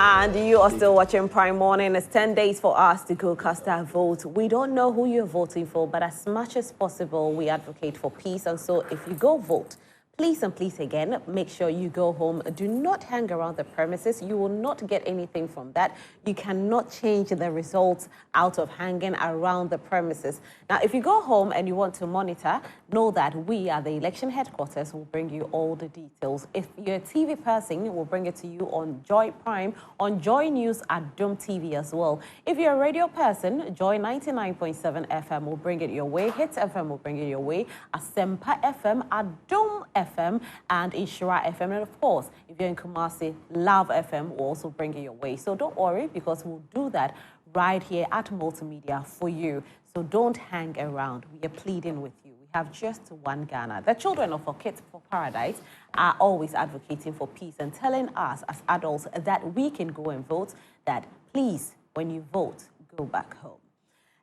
And you are still watching Prime Morning. It's 10 days for us to go cast our vote. We don't know who you're voting for, but as much as possible, we advocate for peace. And so if you go vote, please and please again, make sure you go home. Do not hang around the premises. You will not get anything from that. You cannot change the results out of hanging around the premises. Now, if you go home and you want to monitor, know that we at the election headquarters will bring you all the details. If you're a TV person, we'll bring it to you on Joy Prime, on Joy News at Dome TV as well. If you're a radio person, Joy 99.7 FM will bring it your way. Hits FM will bring it your way. Asempa FM at Dome FM and Ishira FM. And of course, if you're in Kumasi, Love FM will also bring it your way. So don't worry, because we'll do that right here at Multimedia for you. So don't hang around. We are pleading with you. We have just one Ghana. The children of our Kids for Paradise are always advocating for peace and telling us as adults that we can go and vote, that please, when you vote, go back home.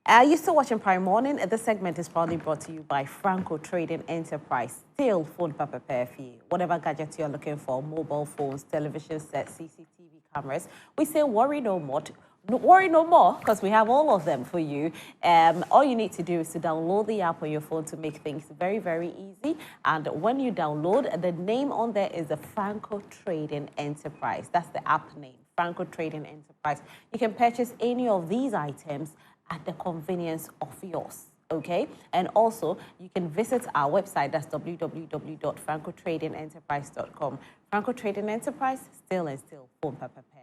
You're still watching Prime Morning. This segment is proudly brought to you by Franco Trading Enterprise. Still phone paper perfect. Whatever gadgets you're looking for, mobile phones, television sets, CCTV cameras, we say worry no more. Worry no more, because we have all of them for you. All you need to do is to download the app on your phone to make things very, very easy. And when you download, the name on there is the Franco Trading Enterprise. That's the app name, Franco Trading Enterprise. You can purchase any of these items at the convenience of yours, okay? And also, you can visit our website, that's www.francotradingenterprise.com. Franco Trading Enterprise, still phone paper pair.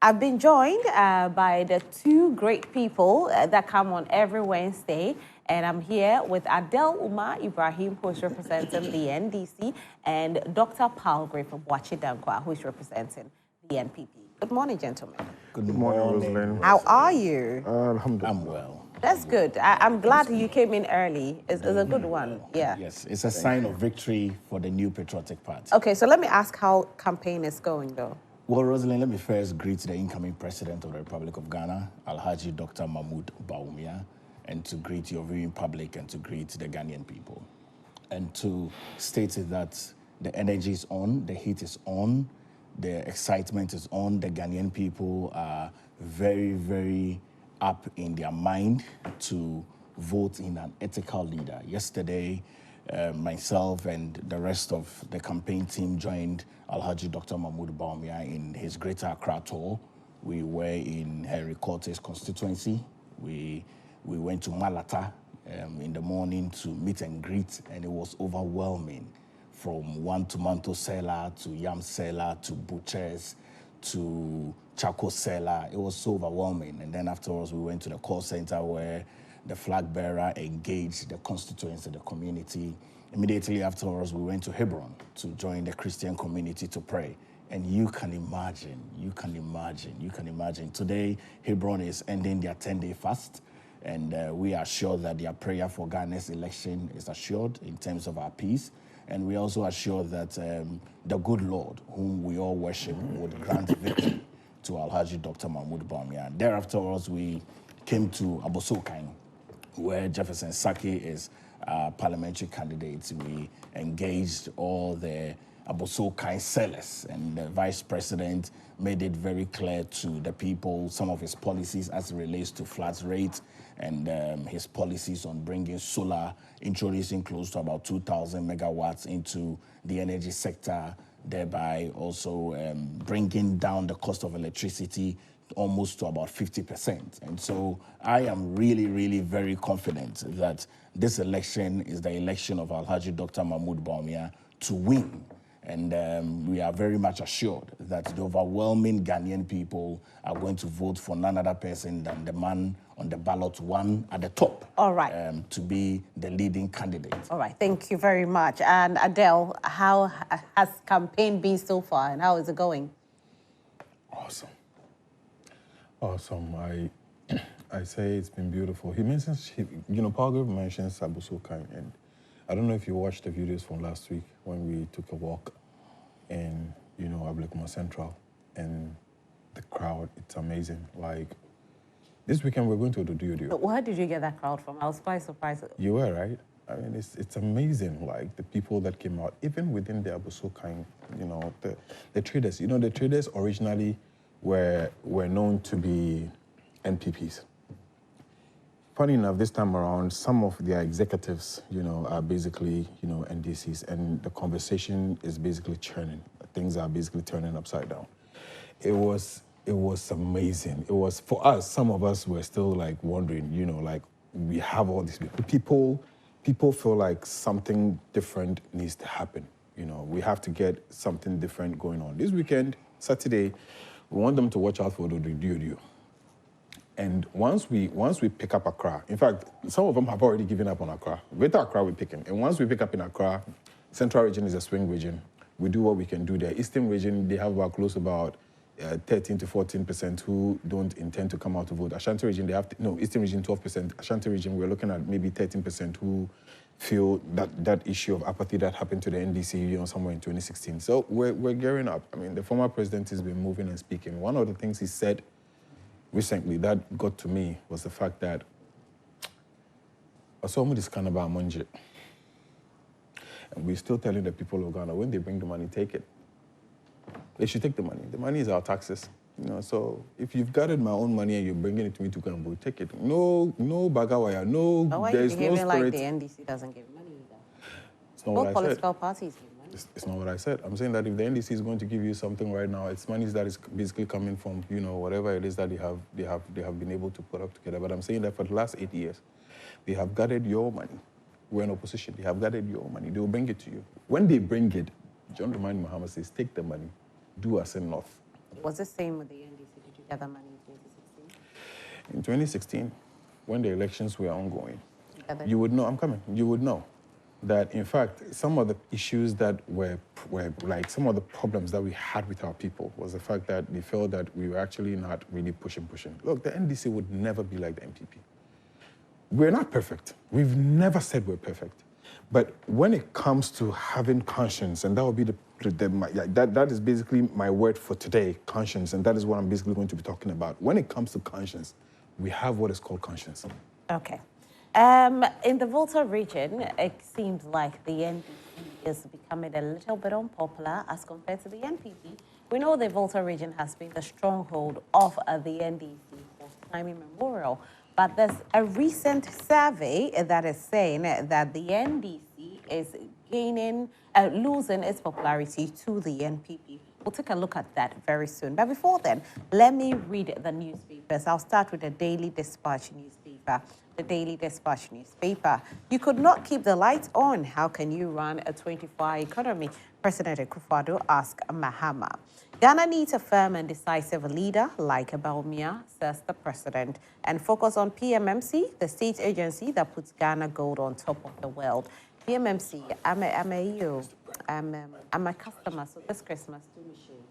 I've been joined by the two great people that come on every Wednesday, and I'm here with Adele Umar Ibrahim, who is representing the NDC, and Dr. Paul Gray from Wachidankwa, who is representing the NPP. Good morning, gentlemen. Good morning, Rosalind. How are you? Alhamdulillah. I'm well. That's good. I'm glad you came in early. It's a good one. Yeah. Yes, it's a sign of victory for the new patriotic party. Okay, so let me ask how campaign is going, though. Well, Rosalind, let me first greet the incoming president of the Republic of Ghana, Alhaji Dr. Mahmoud Bawumia, and to greet your viewing public and to greet the Ghanaian people. And to state that the energy is on, the heat is on, the excitement is on. The Ghanaian people are very, very up in their mind to vote in an ethical leader. Yesterday, myself and the rest of the campaign team joined Alhaji Dr. Mahmoud Bawumia in his Greater Accra tour. We were in Henry Cortes constituency. We went to Malata in the morning to meet and greet, and it was overwhelming. From one tomato seller to yam seller to butchers to charcoal seller. It was so overwhelming. And then afterwards, we went to the call center where the flag bearer engaged the constituents and the community. Immediately afterwards, we went to Hebron to join the Christian community to pray. And you can imagine. Today, Hebron is ending their 10-day fast. And we are sure that their prayer for Ghana's election is assured in terms of our peace. And we also assure that the good Lord, whom we all worship, would grant victory to Alhaji Dr. Mahmoud Bawumia. Thereafter, we came to Abosokan, where Jefferson Saki is parliamentary candidate. We engaged all the Abosokan sellers, and the vice president made it very clear to the people some of his policies as it relates to flat rate and his policies on bringing solar, introducing close to about 2,000 megawatts into the energy sector, thereby also bringing down the cost of electricity almost to about 50%. And so I am really, really very confident that this election is the election of Alhaji Dr. Mahmoud Bawumia to win. And we are very much assured that the overwhelming Ghanaian people are going to vote for none other person than the man on the ballot one at the top. All right. To be the leading candidate. All right. Thank you very much. And Adele, how has campaign been so far, and how is it going? Awesome. I say it's been beautiful. He mentions, Paul Gray mentions Abosokan, and I don't know if you watched the videos from last week when we took a walk in, Ablekuma Central, and the crowd, it's amazing. Like, this weekend we're going to Odududu. Where did you get that crowd from? I was quite surprised. You were, right? I mean, it's amazing, like, the people that came out, even within the Abosokan, the traders. The traders originally were known to be NPPs. Funny enough, this time around, some of their executives, are basically, NDCs, and the conversation is basically churning. Things are basically turning upside down. It was amazing. It was, for us, some of us were still like wondering, like we have all these people feel like something different needs to happen. We have to get something different going on. This weekend, Saturday, we want them to watch out for the Dio. And once we pick up Accra, in fact, some of them have already given up on Accra. Greater Accra, we're picking. And once we pick up in Accra, Central region is a swing region. We do what we can do there. Eastern region, they have about close to about 13 to 14% who don't intend to come out to vote. Ashanti region, Eastern region 12%. Ashanti region, we're looking at maybe 13% who feel that issue of apathy that happened to the NDC, somewhere in 2016. So we're gearing up. I mean, the former president has been moving and speaking. One of the things he said recently that got to me was the fact that I saw this kind of Monje. And we're still telling the people of Ghana, when they bring the money, take it. They should take the money. The money is our taxes. So if you've gathered my own money and you're bringing it to me to go and vote, take it. No bagawaya, no, why there's are you no behaving spirit. like the NDC doesn't give money either? It's not Both what I political said. parties give money. It's not what I said. I'm saying that if the NDC is going to give you something right now, it's money that is basically coming from, whatever it is that they have been able to put up together. But I'm saying that for the last 8 years, they have gathered your money. We're in opposition. They have gathered your money. They will bring it to you. When they bring it, John Dramani Mahama says, take the money, do us enough. Was the same with the NDC? Did you gather money in 2016? In 2016, when the elections were ongoing, Gather. you would know, I'm coming, you would know that, in fact, some of the issues that were like some of the problems that we had with our people was the fact that they felt that we were actually not really pushing. Look, the NDC would never be like the NPP. We're not perfect. We've never said we're perfect. But when it comes to having conscience, and that will be that is basically my word for today, conscience, and that is what I'm basically going to be talking about. When it comes to conscience, we have what is called conscience. Okay. In the Volta region, it seems like the NDC is becoming a little bit unpopular as compared to the NPP. We know the Volta region has been the stronghold of the NDC for time immemorial. But there's a recent survey that is saying that the NDC is losing its popularity to the NPP. We'll take a look at that very soon. But before then, let me read the newspapers. I'll start with the Daily Dispatch newspaper. The Daily Dispatch newspaper. You could not keep the lights on. How can you run a 24-hour economy? President Akufo-Addo asked Mahama. Ghana needs a firm and decisive leader like Baumia, says the president, and focus on PMMC, the state agency that puts Ghana gold on top of the world. PMMC, I'm a customer, so this Christmas, do me shame.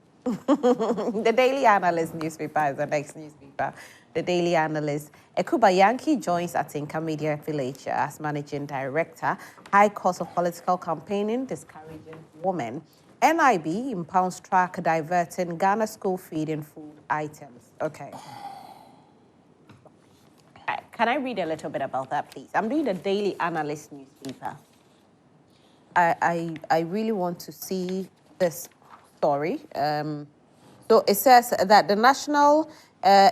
The Daily Analyst newspaper is the next newspaper. The Daily Analyst. Ekuba Yankee joins Atinka Media Village as managing director. High cost of political campaigning discouraging women. NIB impounds track diverting Ghana school feeding food items. Okay. Can I read a little bit about that, please? I'm doing the Daily Analyst newspaper. I really want to see this story. So it says that the National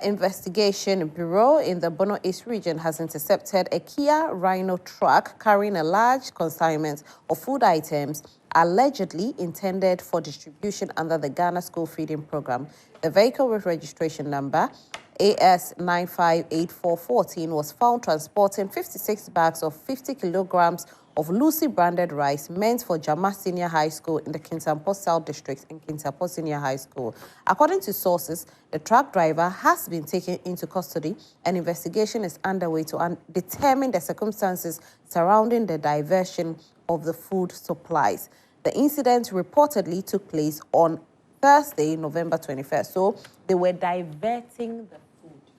Investigation Bureau in the Bono East region has intercepted a Kia Rhino truck carrying a large consignment of food items allegedly intended for distribution under the Ghana School Feeding Program. The vehicle with registration number AS958414 was found transporting 56 bags of 50 kilograms of Lucy branded rice meant for Jama Senior High School in the Kintampo South District and Kintampo Senior High School. According to sources, the truck driver has been taken into custody. An investigation is underway to determine the circumstances surrounding the diversion of the food supplies. The incident reportedly took place on Thursday, November 21st. So they were diverting the food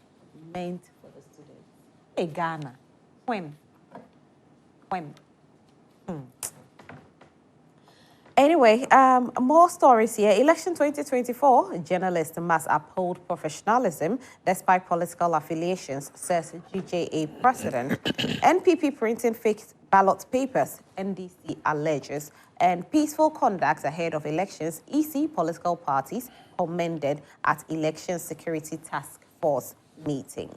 meant for the students. Hey, Ghana. When? Anyway, more stories here. Election 2024, journalists must uphold professionalism despite political affiliations, says GJA president. NPP printing fake ballot papers, NDC alleges. And peaceful conduct ahead of elections, EC political parties commended at Election Security Task Force meeting.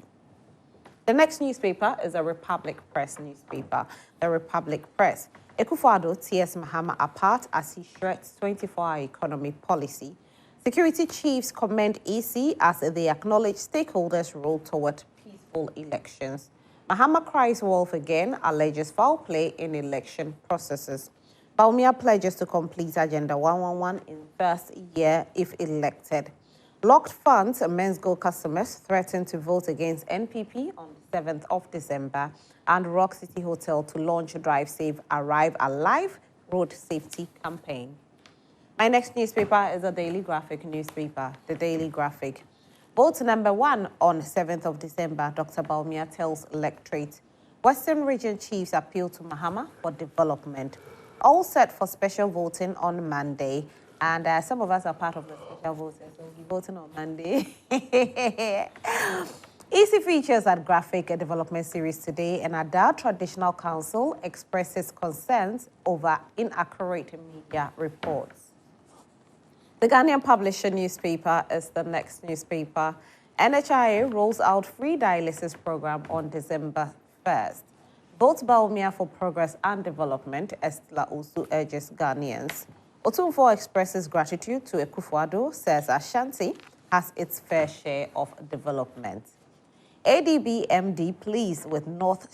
The next newspaper is a Republic Press newspaper, the Republic Press. Akufo-Addo tears Mahama apart as he shreds 24-hour economy policy. Security chiefs commend EC as they acknowledge stakeholders' role toward peaceful elections. Mahama cries wolf again, alleges foul play in election processes. Bawumia pledges to complete Agenda 111 in first year if elected. Locked funds, men's gold customers threaten to vote against NPP on the 7th of December, and Rock City Hotel to launch Drive Safe, Arrive Alive road safety campaign. My next newspaper is a Daily Graphic newspaper, the Daily Graphic. Vote number 1 on 7th of December, Dr. Bawumia tells electorate. Western Region chiefs appeal to Mahama for development. All set for special voting on Monday. And some of us are part of the special voters, so we'll be voting on Monday. EC features at Graphic Development Series today, and Ada Traditional Council expresses concerns over inaccurate media reports. The Ghanaian Publisher newspaper is the next newspaper. NHIA rolls out free dialysis program on December 1st. Vote Bawumia for progress and development, Estla Usu urges Ghanaians. Otumfuo expresses gratitude to Akufo-Addo, says Ashanti has its fair share of development. ADB MD pleased with North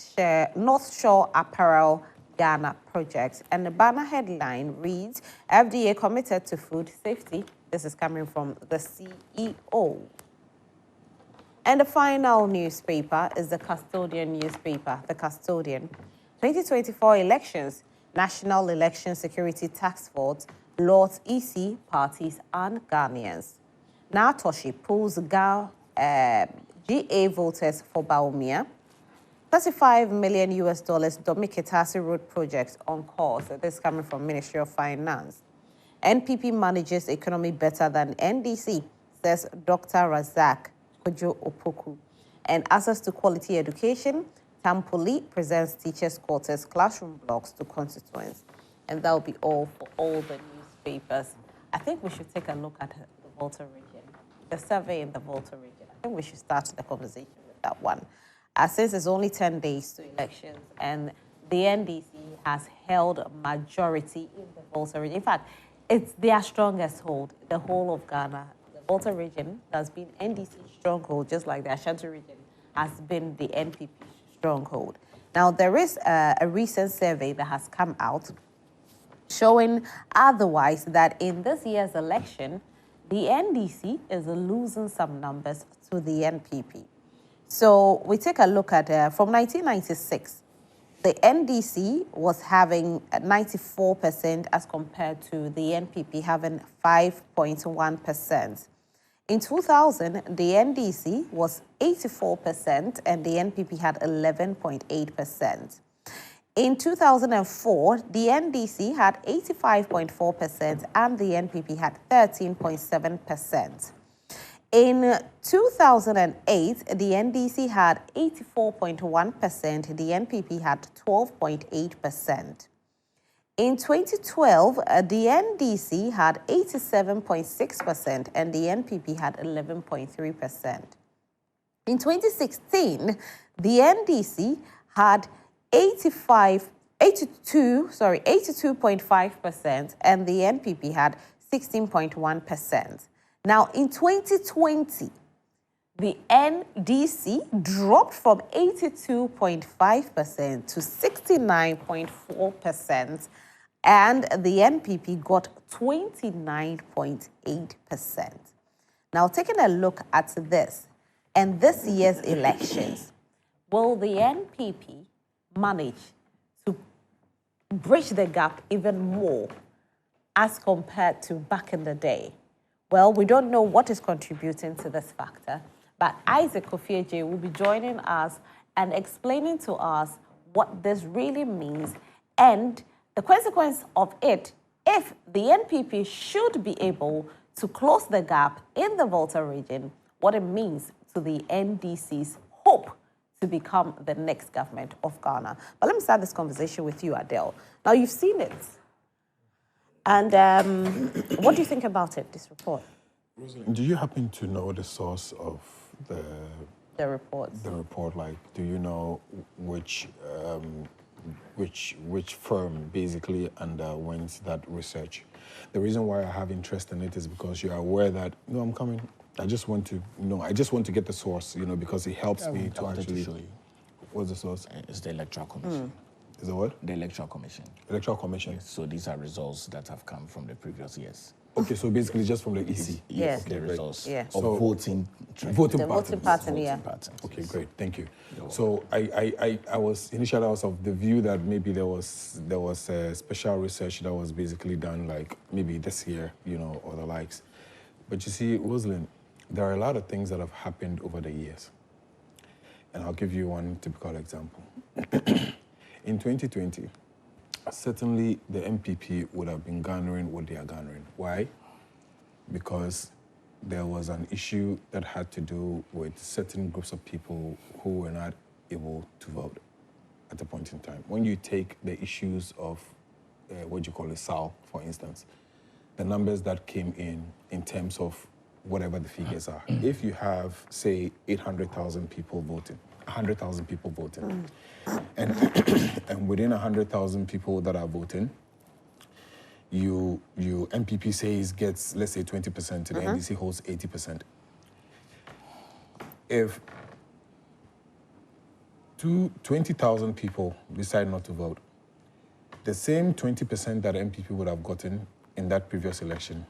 Shore Apparel Ghana project. And the banner headline reads, FDA committed to food safety. This is coming from the CEO. And the final newspaper is the Custodian newspaper, the Custodian. 2024 elections, National Election Security Task Force, Lords EC parties and Ghanaians. Natoshi pulls GA voters for Bawumia. $35 million Domikitasi Road project on course. This is coming from Ministry of Finance. NPP manages economy better than NDC, says Dr. Razak Kojo Opoku. And access to quality education, Tampoli presents teachers' quarters classroom blocks to constituents. And that will be all for all the newspapers. I think we should take a look at the Volta region, the survey in the Volta region. I think we should start the conversation with that one. Since it's only 10 days to elections, and the NDC has held a majority in the Volta region. In fact, it's their strongest hold, the whole of Ghana. The Volta region has been NDC's stronghold, just like the Ashanti region has been the NPP stronghold. Now, there is a recent survey that has come out showing otherwise, that in this year's election, the NDC is losing some numbers to the NPP. So we take a look at, from 1996, the NDC was having 94% as compared to the NPP having 5.1%. In 2000, the NDC was 84% and the NPP had 11.8%. In 2004, the NDC had 85.4% and the NPP had 13.7%. In 2008, the NDC had 84.1%, the NPP had 12.8%. In 2012, the NDC had 87.6% and the NPP had 11.3%. In 2016, the NDC had 82.5% and the NPP had 16.1%. Now, in 2020, the NDC dropped from 82.5% to 69.4%, and the NPP got 29.8%. Now, taking a look at this and this year's elections, will the NPP manage to bridge the gap even more as compared to back in the day? Well, we don't know what is contributing to this factor, but Isaac Kofi will be joining us and explaining to us what this really means and the consequence of it if the NPP should be able to close the gap in the Volta region, what it means to the NDC's hope to become the next government of Ghana. But let me start this conversation with you, Adele. Now, you've seen it. And what do you think about it, this report? Do you happen to know the source of the reports? The report, like, do you know which firm basically underwent that research? The reason why I have interest in it is because you are aware that, no, I'm coming. I just want to get the source, because it helps me to actually show you. What's the source? It's the Electoral Commission. Is it what? The Electoral Commission. Electoral Commission. So these are results that have come from the previous years. Okay, so basically just from the EC. Yes. The results Yeah. of voting Voting pattern, yeah. Okay, great, thank you. So I was initially of the view that maybe there was a special research that was basically done like maybe this year, or the likes. But you see, Rosalind, there are a lot of things that have happened over the years. And I'll give you one typical example. In 2020, certainly the NPP would have been garnering what they are garnering. Why? Because there was an issue that had to do with certain groups of people who were not able to vote at a point in time. When you take the issues of what you call a SAL, for instance, the numbers that came in terms of whatever the figures are. If you have, say, 800,000 people voting, 100,000 people voting, and within 100,000 people that are voting, you NPP says gets, let's say, 20%, and the NDC holds 80%. If 20,000 people decide not to vote, the same 20% that NPP would have gotten in that previous election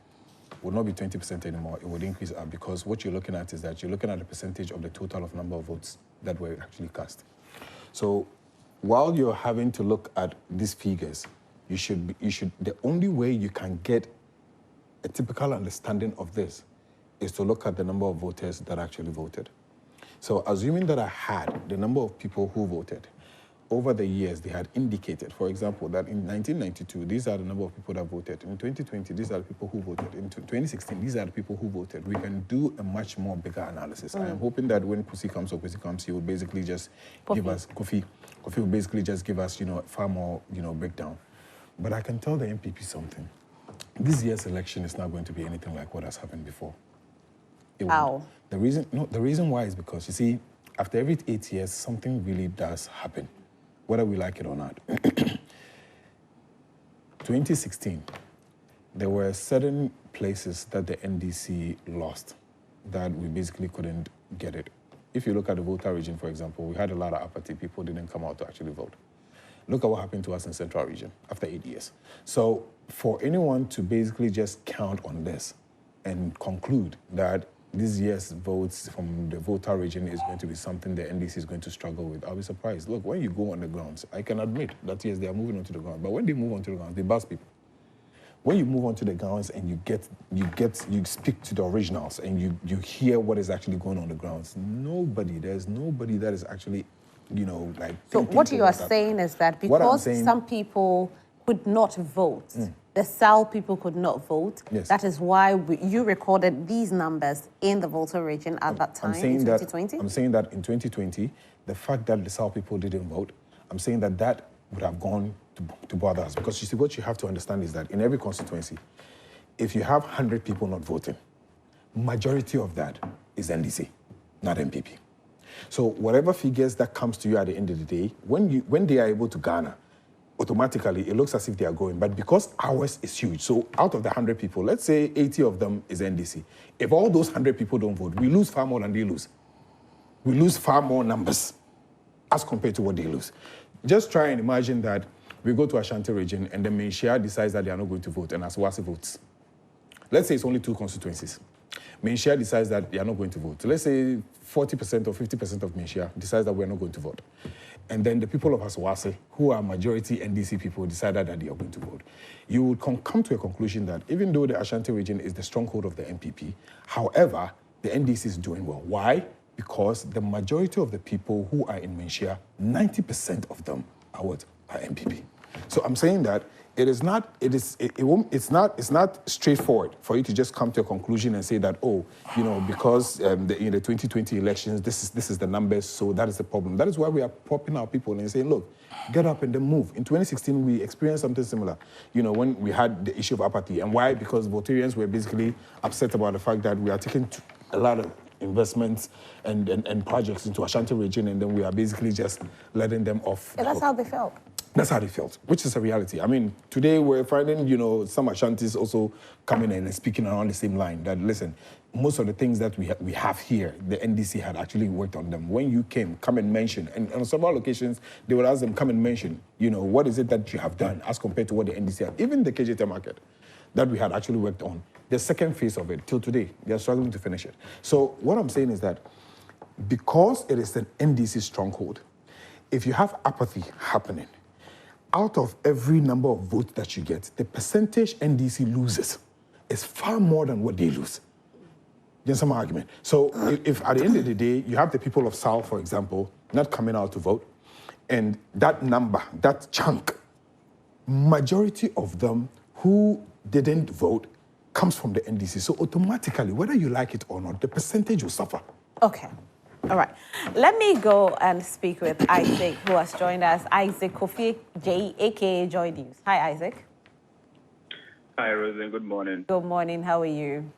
would not be 20% anymore. It would increase up, because what you're looking at is that you're looking at the percentage of the total of number of votes that were actually cast. So while you're having to look at these figures, the only way you can get a typical understanding of this is to look at the number of voters that actually voted. So assuming that I had the number of people who voted, over the years, they had indicated, for example, that in 1992, these are the number of people that voted. In 2020, these are the people who voted. In 2016, these are the people who voted. We can do a much more bigger analysis. I am hoping that when Kwesi comes, he will basically just give us, Kofi will basically just give us, far more, breakdown. But I can tell the NPP something. This year's election is not going to be anything like what has happened before. How? The reason why is because, you see, after every 8 years, something really does happen, whether we like it or not. 2016, there were certain places that the NDC lost that we basically couldn't get it. If you look at the Volta region, for example, we had a lot of apathy. People didn't come out to actually vote. Look at what happened to us in Central region after 8 years. So for anyone to basically just count on this and conclude that this year's votes from the Volta region is going to be something the NDC is going to struggle with, I'll be surprised. Look, when you go on the grounds, I can admit that, yes, they are moving onto the ground, but when they move onto the grounds, they bust people. When you move onto the grounds and you speak to the originals and you hear what is actually going on the grounds, there's nobody that is actually, like... So what you are saying is that because some people could not vote, the SAL people could not vote. Yes. That is why you recorded these numbers in the Volta region at that time, in 2020? I'm saying that in 2020, the fact that the SAL people didn't vote, I'm saying that would have gone to bother us. Because you see, what you have to understand is that in every constituency, if you have 100 people not voting, majority of that is NDC, not NPP. So whatever figures that comes to you at the end of the day, when they are able to garner, automatically it looks as if they are going. But because ours is huge, so out of the 100 people, let's say 80 of them is NDC. If all those 100 people don't vote, we lose far more than they lose. We lose far more numbers as compared to what they lose. Just try and imagine that we go to Ashanti region and the Menshia decides that they are not going to vote and Aswasi votes. Let's say it's only 2 constituencies. Menshia decides that they are not going to vote. So let's say 40% or 50% of Menshia decides that we are not going to vote. And then the people of Aswasi, who are majority NDC people, decided that they are going to vote. You would come to a conclusion that even though the Ashanti region is the stronghold of the NPP, however, the NDC is doing well. Why? Because the majority of the people who are in Menshia, 90% of them are NPP. So I'm saying that it is not. It won't. It's not straightforward for you to just come to a conclusion and say that, oh, because in the 2020 elections, this is the numbers, so that is the problem. That is why we are popping our people and saying, look, get up and then move. In 2016, we experienced something similar. When we had the issue of apathy, and why? Because Voltarians were basically upset about the fact that we are taking a lot of investments and projects into Ashanti region, and then we are basically just letting them off. And that's how they felt. That's how they felt, which is a reality. I mean, today we're finding, some Ashantis also coming in and speaking around the same line that, listen, most of the things that we have here, the NDC had actually worked on them. When you came, come and mention, and on several occasions, they would ask them, come and mention, what is it that you have done as compared to what the NDC had, even the KJT market that we had actually worked on. The second phase of it, till today, they're struggling to finish it. So what I'm saying is that because it is an NDC stronghold, if you have apathy happening, out of every number of votes that you get, the percentage NDC loses is far more than what they lose. There's some argument. So if at the end of the day, you have the people of South, for example, not coming out to vote, and that number, that chunk, majority of them who didn't vote comes from the NDC. So automatically, whether you like it or not, the percentage will suffer. Okay. All right. Let me go and speak with Isaac, who has joined us. Isaac Kofi J, a.k.a. Joy News. Hi, Isaac. Hi, Rosen. Good morning. Good morning. How are you?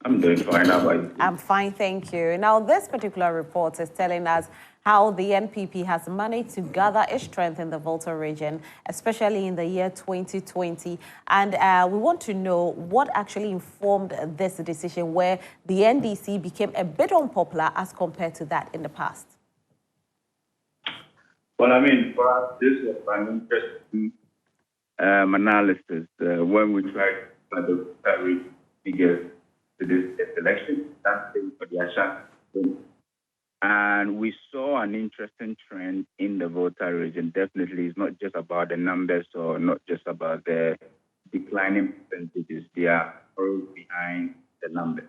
I'm doing fine. How about you? I'm fine, thank you. Now, this particular report is telling us how the NPP has managed to gather its strength in the Volta region, especially in the year 2020. And we want to know what actually informed this decision where the NDC became a bit unpopular as compared to that in the past. Well, I mean, for us, this was an interesting analysis when we tried to the figures to this election, that's for the Ashanti. And we saw an interesting trend in the Volta region. Definitely, it's not just about the numbers or not just about the declining percentages. They are all behind the numbers.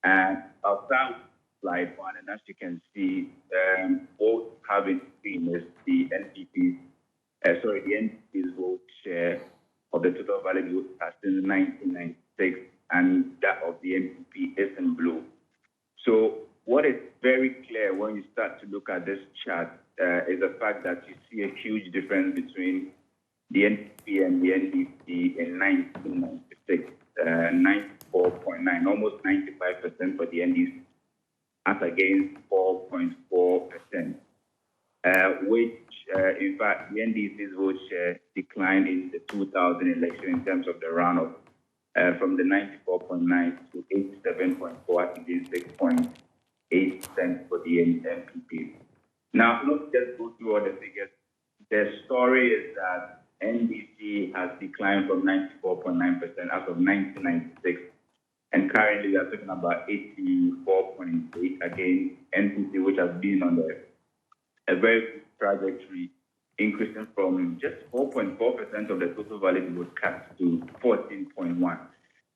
And I'll start with slide one. And as you can see, both having seen is the NPP's vote share of the total valid vote since 1996, and that of the NPP is in blue. So what is very clear when you start to look at this chart is the fact that you see a huge difference between the NPP and the NDC in 1996, 94.9, almost 95% for the NDC, as against 4.4%, which, in fact, the NDC's vote share declined in the 2000 election in terms of the runoff from the 94.9 to 87.4 against 6.8% for the NPP. Now, let's just go through all the figures. The story is that NDC has declined from 94.9% as of 1996, and currently we are talking about 84.8 against NPP, which has been on a very good trajectory, increasing from just 4.4% of the total valid vote cast to 14.1.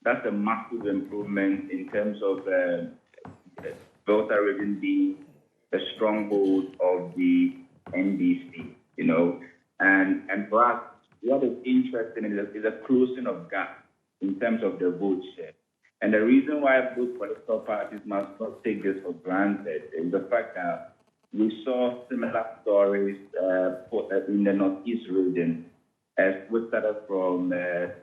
That's a massive improvement in terms of Volta region being the stronghold of the NDC, And for us, what is interesting is a closing of gap in terms of the vote share. And the reason why both political parties must not take this for granted is the fact that we saw similar stories in the Northeast region. As we started from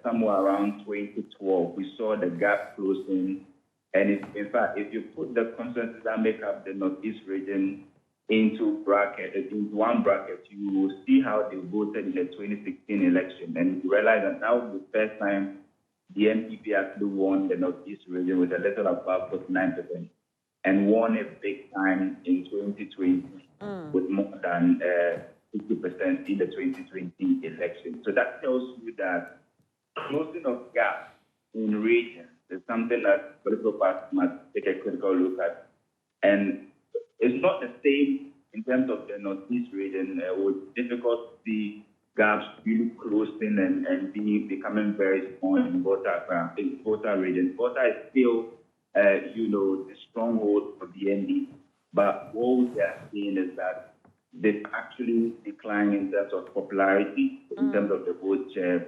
somewhere around 2012, we saw the gap closing. And in fact, if you put the consensus that make up the Northeast region into one bracket, you will see how they voted in the 2016 election. And you realize that that was the first time the NPP actually won the Northeast region with a little above 49%, and won a big time in 2020 with more than 50% in the 2020 election. So that tells you that closing of gaps in regions is something that political parties must take a critical look at. And it's not the same in terms of the Northeast region. It was difficult to see gaps really closing and becoming very small in Volta region. Volta is still, the stronghold of the ND. But what we are seeing is that they've actually declined in terms of popularity, in terms of the vote share,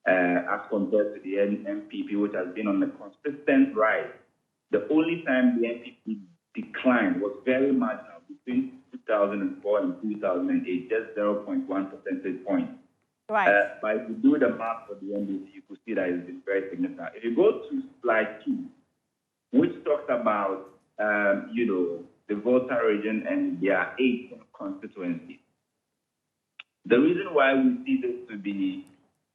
as compared to the NPP, which has been on a consistent rise. The only time the NPP declined was very marginal between 2004 and 2008, just 0.1 percentage point. Right. But if you do the math for the NDC, you could see that it's been very significant. If you go to slide 2, which talks about, the Volta region and their 18 constituencies. The reason why we see this to be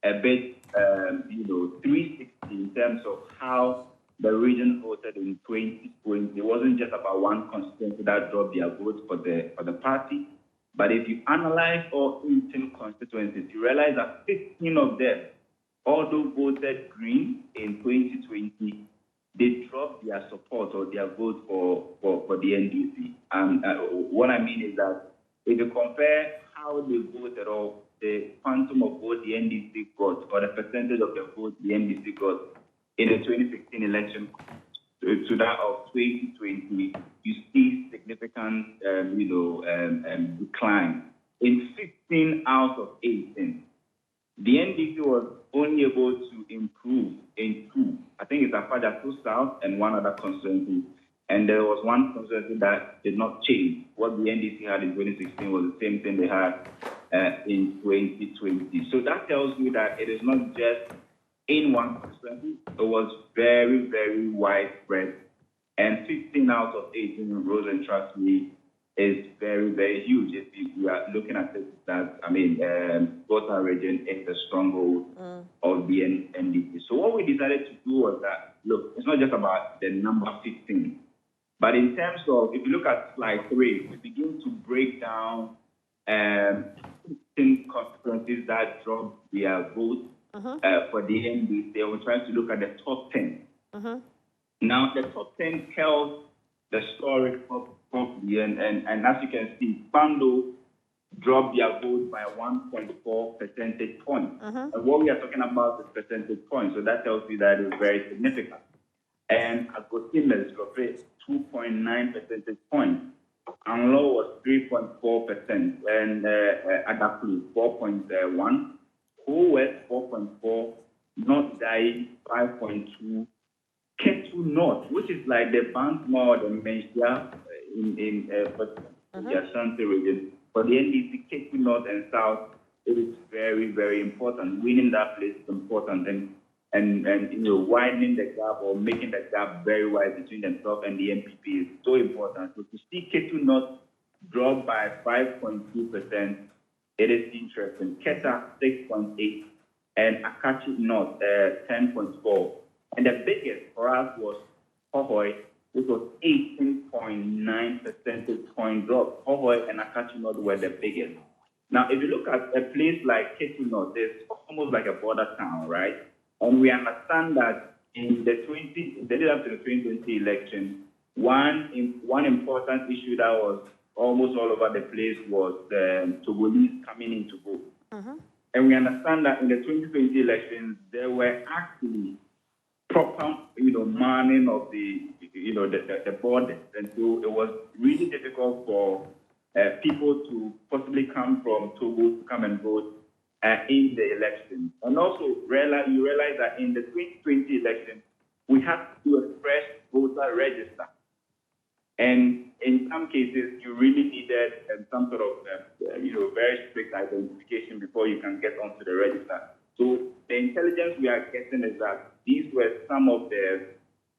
a bit, 360 in terms of how the region voted in 2020, it wasn't just about one constituency that dropped their votes for the party. But if you analyze all 18 constituencies, you realize that 15 of them, although voted green in 2020, they dropped their support or their vote for the NDC. And what I mean is that if you compare how they voted or the quantum of vote the NDC got or the percentage of the vote the NDC got in the 2016 election to that of 2020, you see significant, decline. In 15 out of 18, the NDC was only able to improve in 2. I think it's Afaja South and one other constituency. And there was one constituency that did not change. What the NDC had in 2016 was the same thing they had in 2020. So that tells you that it is not just in one constituency. It was very, very widespread. And 15 out of 18, Rose and trust me, is very, very huge. If you are looking at it, Volta region is the stronghold of the NDC. So what we decided to do was that, look, it's not just about the number 15, but in terms of, if you look at slide 3, we begin to break down 15 constituencies that dropped their vote for the NDC. We're trying to look at the top 10. Now, the top 10 tells the story properly, and as you can see, Pando dropped their vote by 1.4 percentage points. And what we are talking about is percentage points, so that tells you that it's very significant. And Agostino's dropped 2.9 percentage points. Anlo was 3.4%, and Adaplu 4.1, Who West 4.4, North Dai 5.2, Ketu North, which is like the Bankmore, the Menchia in the Ashanti region. For the NDC, Ketu North and South, it is very, very important. Winning that place is important, and widening the gap or making the gap very wide between themselves and the NPP is so important. So to see Ketu North drop by 5.2%, it is interesting. Keta 6.8 and Akachi North 10.4. And the biggest for us was Hohoi, which was 18.9 percentage point drop. Hohoi and Akachi North were the biggest. Now, if you look at a place like Ketu North, it's almost like a border town, right? And we understand that in the lead up to the 2020 election, one important issue that was almost all over the place was the Togolese coming in to vote. And we understand that in the 2020 elections, there were actually proper, manning of the borders. And so it was really difficult for people to possibly come from Togo to come and vote in the election. And also, you realize that in the 2020 election, we had to do a fresh voter register. And in some cases, you really needed some sort of, very strict identification before you can get onto the register. So the intelligence we are getting is that these were some of the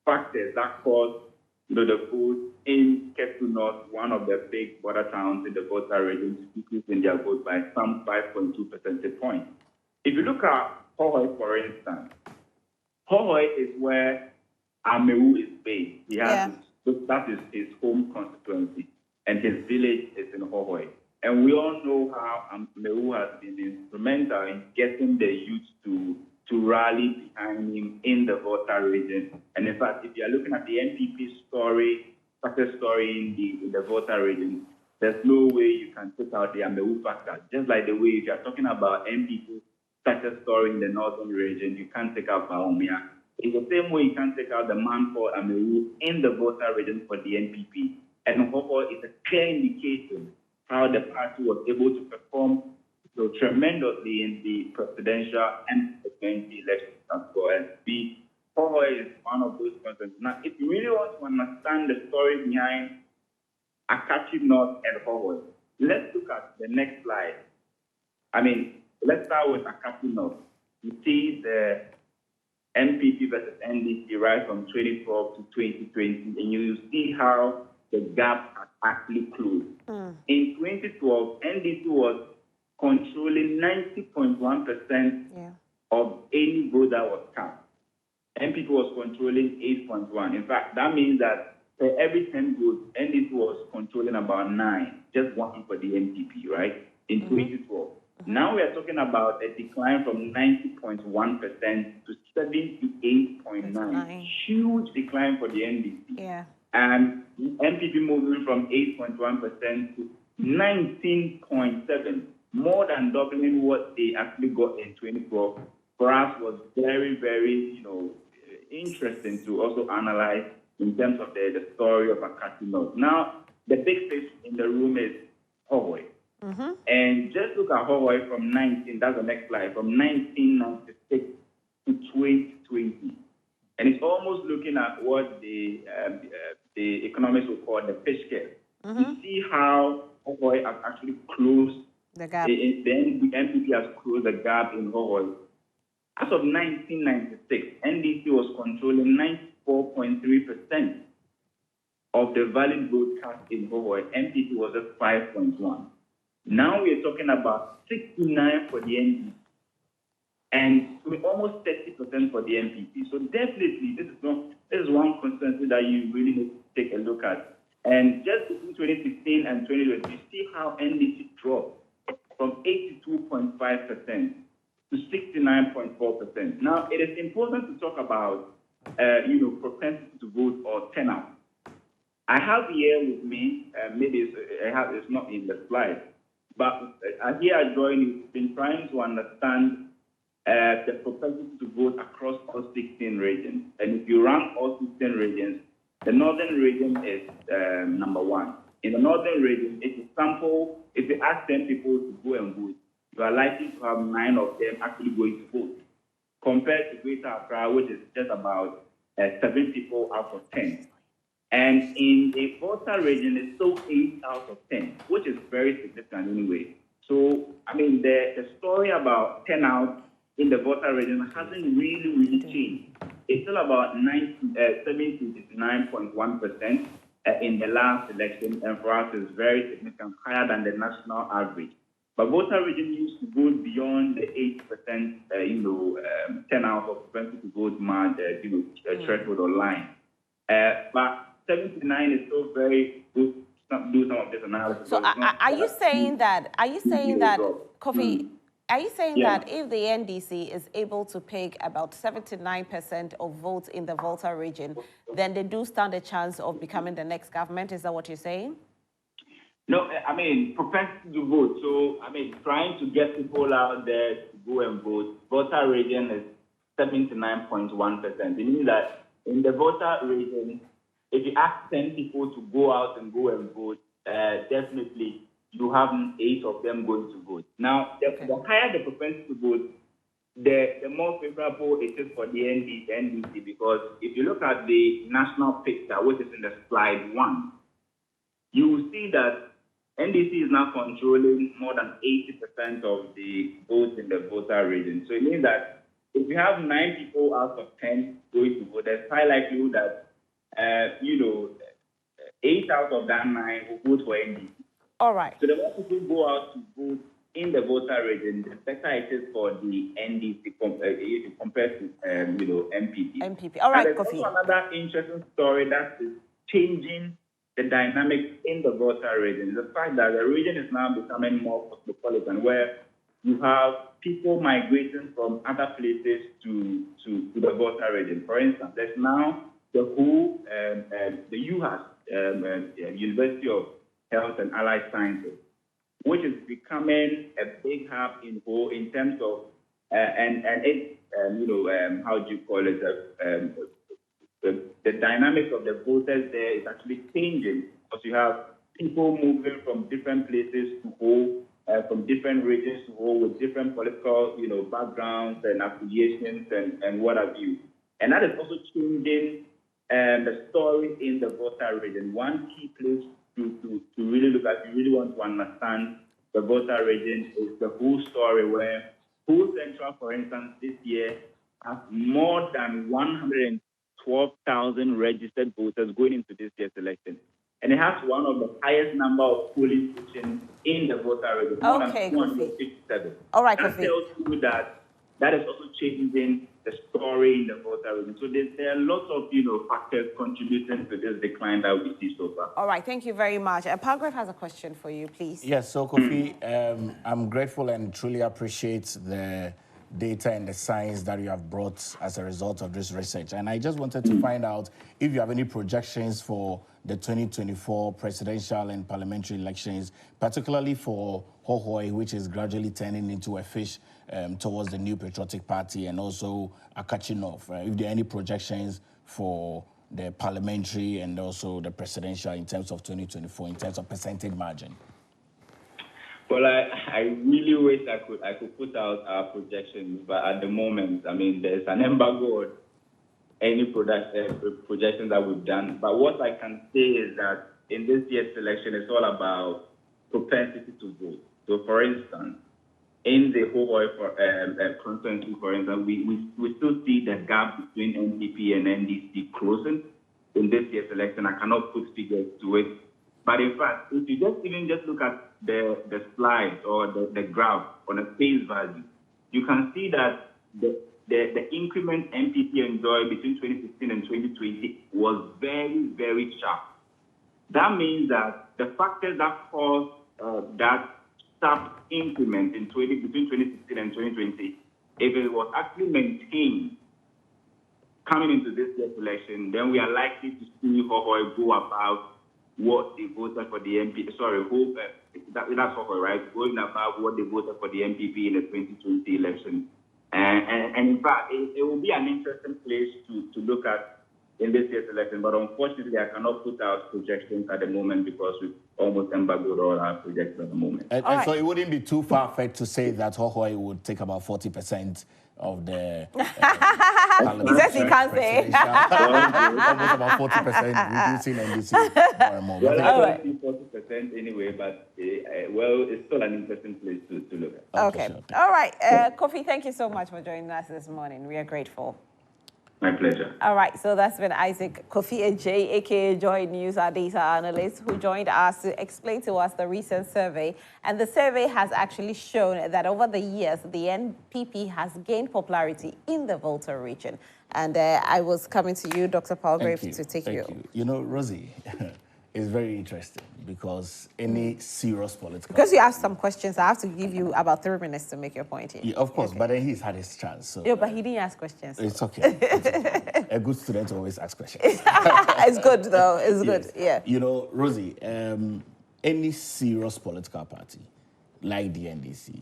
factors that caused the vote in Ketu North, one of the big border towns in the Volta region, to decrease in their vote by some 5.2 percentage points. If you look at Hohoi, for instance, Hohoi is where Amewu is based. That is his home constituency, and his village is in Hohoi. And we all know how Amewu has been instrumental in getting the youth to rally behind him in the Volta region. And in fact, if you are looking at the NPP success story in the Volta region, there's no way you can take out the Amewu factor. Just like the way if you are talking about NPP success story in the northern region, you can't take out Baumia. In the same way, you can't take out the man for Amewu in the Volta region for the NPP. And Hohoi is a clear indication how the party was able to perform so tremendously in the presidential and parliamentary elections as well. And Hohoe is one of those concerns. Now, if you really want to understand the story behind Akachi North and Hohoe, let's look at the next slide. I mean, let's start with Akachi North. You see the NPP versus NDC right from 2012 to 2020, and you see how the gap has actually closed. In 2012, NDC was controlling 90.1% of any vote that was cast. NPP was controlling 8.1. In fact, that means that for every 10 votes, NDC was controlling about 9, just one for the NPP, right, in 2012. Now we are talking about a decline from 90.1% to 78.9. Huge decline for the NDC. Yeah. And NPP moving from 8.1% to 19.7, more than doubling what they actually got in 2012. For us, was very, very, interesting to also analyze in terms of the story of Akachi North. Now, the big fish in the room is Hohoe. And just look at Hohoe from that's the next slide, from 1996 to 2020. And it's almost looking at what the economists will call the fish scale. You see how Hohoe has actually closed the gap. The NPP has closed the gap in Hohoe. As of 1996, NDC was controlling 94.3% of the valid vote cast in Hohoe. NPP was at 5.1. Now we're talking about 69 for the NDC and almost 30% for the NPP. So definitely, this is one consensus that you really need to take a look at. And just between 2016 and 2020, you see how NDC dropped from 82.5% to 69.4%. Now, it is important to talk about, propensity to vote or turnout. I have here with me, maybe it's not in the slide, but here I join, been trying to understand the propensity to vote across all 16 regions. And if you rank all 16 regions, the northern region is number 1. In the northern region, if you ask 10 people to go and vote, you are likely to have 9 of them actually going to vote, compared to Greater Accra, which is just about 7 people out of 10. And in the Volta region, it's still 8 out of 10, which is very significant anyway. So, I mean, the story about turnout in the Volta region hasn't really changed. It's still about 79.1% in the last election, and for us, it's very significant, higher than the national average. But Volta region used to go beyond the 8%, turnout of propensity to vote mark, threshold or line. But 79 is still very good to do some of this analysis. So are you saying that, Kofi, are you saying that if the NDC is able to pick about 79% of votes in the Volta region, then they do stand a chance of becoming the next government? Is that what you're saying? No, I mean, propensity to vote. So, I mean, trying to get people out there to go and vote. Volta region is 79.1%. It means that in the Volta region, if you ask 10 people to go out and vote, definitely you have 8 of them going to vote. Now, the higher the propensity to vote, the more favorable it is for the NDC, because if you look at the national picture, which is in the slide 1, you will see that NDC is now controlling more than 80% of the votes in the Volta region. So it means that if you have 9 people out of 10 going to vote, there's high likelihood that 8 out of that 9 will vote for NDC. All right. So the more people go out to vote in the Volta region, the better it is for the NDC compared to NPP. NPP. All right, there's Kofi. also another interesting story that is changing the dynamics in the Volta region. The fact that the region is now becoming more cosmopolitan, where you have people migrating from other places to the Volta region. For instance, there's now the UHAS, University of Health and Allied Sciences, which is becoming a big hub in terms of how do you call it? The dynamics of the voters there is actually changing, because you have people moving from different places to hold, from different regions to hold, with different political, backgrounds and affiliations and what have you. And that is also changing the story in the Volta region. One key place to really look at, if you really want to understand the Volta region, is the whole story where Whole Central, for instance, this year has more than 112,000 registered voters going into this year's election. And it has one of the highest number of polling stations in the Volta region, more than 257. All right, that tells you that is also changing the story in the Volta region. So there are lots of factors contributing to this decline that we see so far. All right, thank you very much. Palgrave has a question for you, please. Yes, so Kofi, I'm grateful and truly appreciate the data and the science that you have brought as a result of this research. And I just wanted to find out if you have any projections for the 2024 presidential and parliamentary elections, particularly for Hohoi, which is gradually turning into a fish towards the New Patriotic Party, and also Akachi North. If there are any projections for the parliamentary and also the presidential in terms of 2024, in terms of percentage margin. Well, I really wish I could put out our projections, but at the moment, there's an embargo on any projections that we've done. But what I can say is that in this year's election, it's all about propensity to vote. So, for instance, in the Hohoi constituency, for instance, we still see the gap between NPP and NDC closing in this year's election. I cannot put figures to it. But in fact, if you just look at the slide or the graph on a face value, you can see that the increment NPP enjoyed between 2016 and 2020 was very, very sharp. That means that the factors that caused that sharp increment between 2016 and 2020, if it was actually maintained coming into this year's election, then we are likely to see Hohoi go about what they voted for the NPP. That's Hohoi, right? Going about what they voted for the NPP in the 2020 election. And in fact, it will be an interesting place to look at in this year's election. But unfortunately, I cannot put out projections at the moment because we've almost embargoed all our projections at the moment. And so it wouldn't be too far-fetched to say that Hohoi would take about 40% of the he says he can't say. Almost about 40%, reducing NDC more and more. Well, I don't see 40% anyway, but it's still an interesting place to look at. Okay. All right. Kofi, thank you so much for joining us this morning. We are grateful. My pleasure. All right, so that's been Isaac Kofi Ejay, aka Joy News, our data analyst, who joined us to explain to us the recent survey. And the survey has actually shown that over the years, the NPP has gained popularity in the Volta region. And I was coming to you, Dr. Palgrave, to take you. You know, Rosie, it's very interesting because any serious political... Because you asked some questions, I have to give you about 3 minutes to make your point here. Yeah, of course, but then he's had his chance. So, yeah, but he didn't ask questions. It's okay. It's okay. A good student always asks questions. It's good, though. It's good, yeah. You know, Rosie, any serious political party like the NDC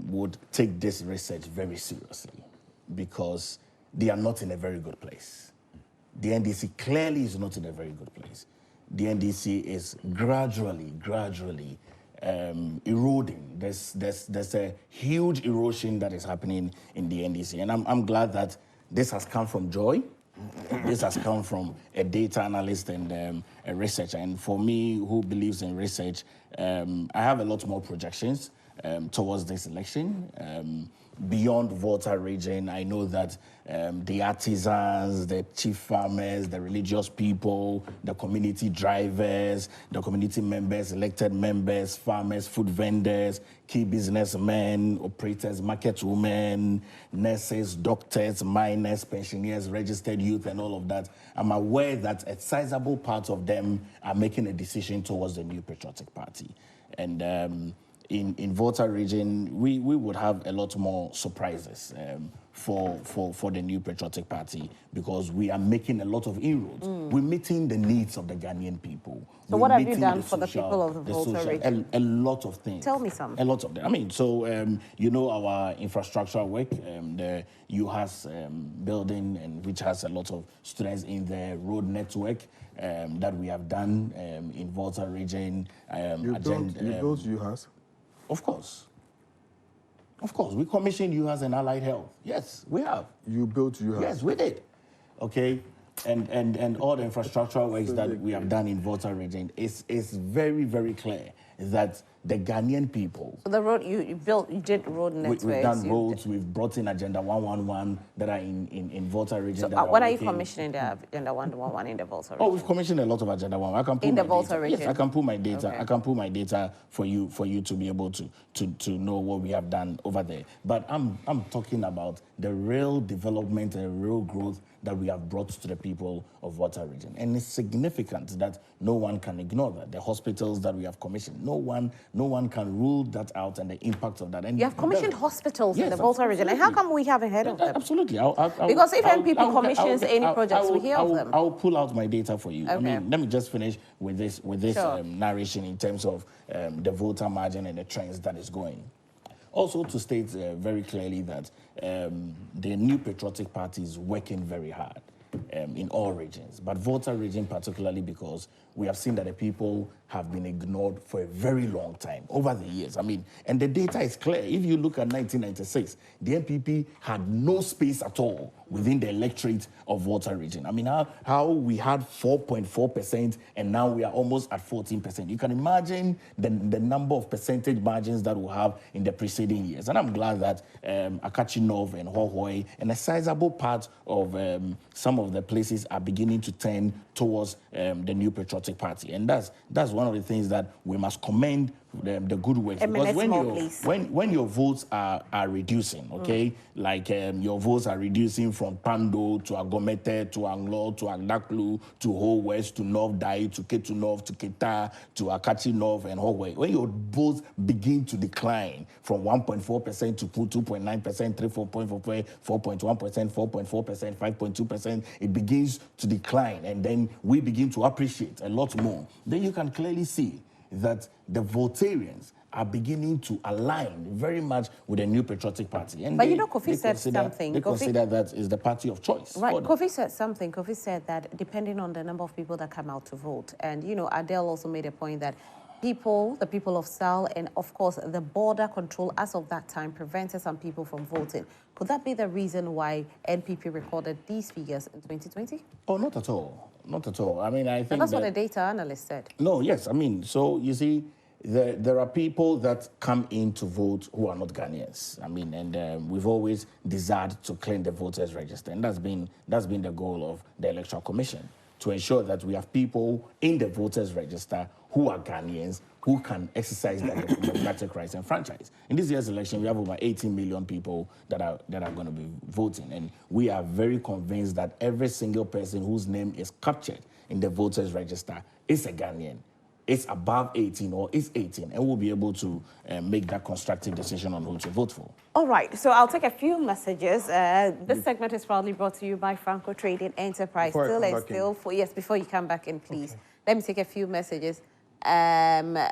would take this research very seriously because they are not in a very good place. The NDC clearly is not in a very good place. The NDC is gradually eroding. There's a huge erosion that is happening in the NDC. And I'm glad that this has come from Joy. This has come from a data analyst and a researcher. And for me, who believes in research, I have a lot more projections towards this election. Beyond Volta region, I know that the artisans, the chief farmers, the religious people, the community drivers, the community members, elected members, farmers, food vendors, key businessmen, operators, market women, nurses, doctors, miners, pensioners, registered youth, and all of that. I'm aware that a sizable part of them are making a decision towards the New Patriotic Party. And in Volta region, we would have a lot more surprises for the new Patriotic Party, because we are making a lot of inroads. We're meeting the needs of the Ghanaian people. So what have you done for the people of the Volta region? A lot of things. Tell me some. A lot of them. I mean, so you know our infrastructural work, the UHAS building, and which has a lot of students in the road network that we have done in Volta region. You built UHAS? Of course. Of course. We commissioned UHAS and Allied Health. Yes, we have. You built UHAS? Yes, we did. Okay. And all the infrastructural works that we have done in Volta region is very, very clear that the Ghanaian people. So the road you built, you did road networks. We've done roads. We've brought in Agenda 111 that are in Volta region. So what are you commissioning the Agenda 111 in the Volta region? Oh, we've commissioned a lot of Agenda 1. I can pull in the my Volta data. region. Yes, I can pull my data. Okay. I can pull my data for you to be able to know what we have done over there. But I'm talking about the real development and real growth that we have brought to the people of Volta region. And it's significant that no one can ignore that. The hospitals that we have commissioned, no one can rule that out, and the impact of that. And you have commissioned hospitals in Yes, the Volta region. And how come we haven't heard of them? Absolutely. Because if NPP commissions any projects, we hear of them. I'll pull out my data for you. Okay. I mean, let me just finish with this Sure. narration in terms of the voter margin and the trends that is going. Also to state very clearly that the new Patriotic Party is working very hard in all regions, but Volta region particularly, because we have seen that the people have been ignored for a very long time, over the years. I mean, and the data is clear. If you look at 1996, the NPP had no space at all within the electorate of Volta region. I mean, how we had 4.4% and now we are almost at 14%. You can imagine the number of percentage margins that we have in the preceding years. And I'm glad that Akachi North and Hohoi and a sizable part of some of the places are beginning to turn towards the new Patriotic Party. And that's one of the things that we must commend the good work. Because when your votes are reducing, okay, like your votes are reducing from Pando to Agomete to Anglo to Agdaklu to Ho West to North Dai to Ketu North to Keta to Akachi North and Howay, when your votes begin to decline from 1.4% to 2.9%, 3.4%, 4.1%, 4.4%, 5.2%, it begins to decline, and then we begin to appreciate a lot more. Then you can clearly see that the Voltarians are beginning to align very much with the new Patriotic Party. And but Kofi said something. They consider that is the party of choice. Right, Kofi said something. Kofi said that depending on the number of people that come out to vote, and Adele also made a point that the people of Sal, and of course the border control as of that time prevented some people from voting. Could that be the reason why NPP recorded these figures in 2020? Oh, not at all. Not at all. I mean, I think but that's what the data analyst said. No, yes. I mean, so you see, there are people that come in to vote who are not Ghanaians. I mean, and we've always desired to clean the voters register, and that's been the goal of the Electoral Commission, to ensure that we have people in the voters register who are Ghanaians, who can exercise their democratic rights and franchise. In this year's election, we have over 18 million people that are going to be voting, and we are very convinced that every single person whose name is captured in the voters register is a Ghanaian. It's above 18 or is 18, and we'll be able to make that constructive decision on who to vote for. All right, so I'll take a few messages. This segment is proudly brought to you by Franco Trading Enterprise. Before you come back in, please. Okay. Let me take a few messages. This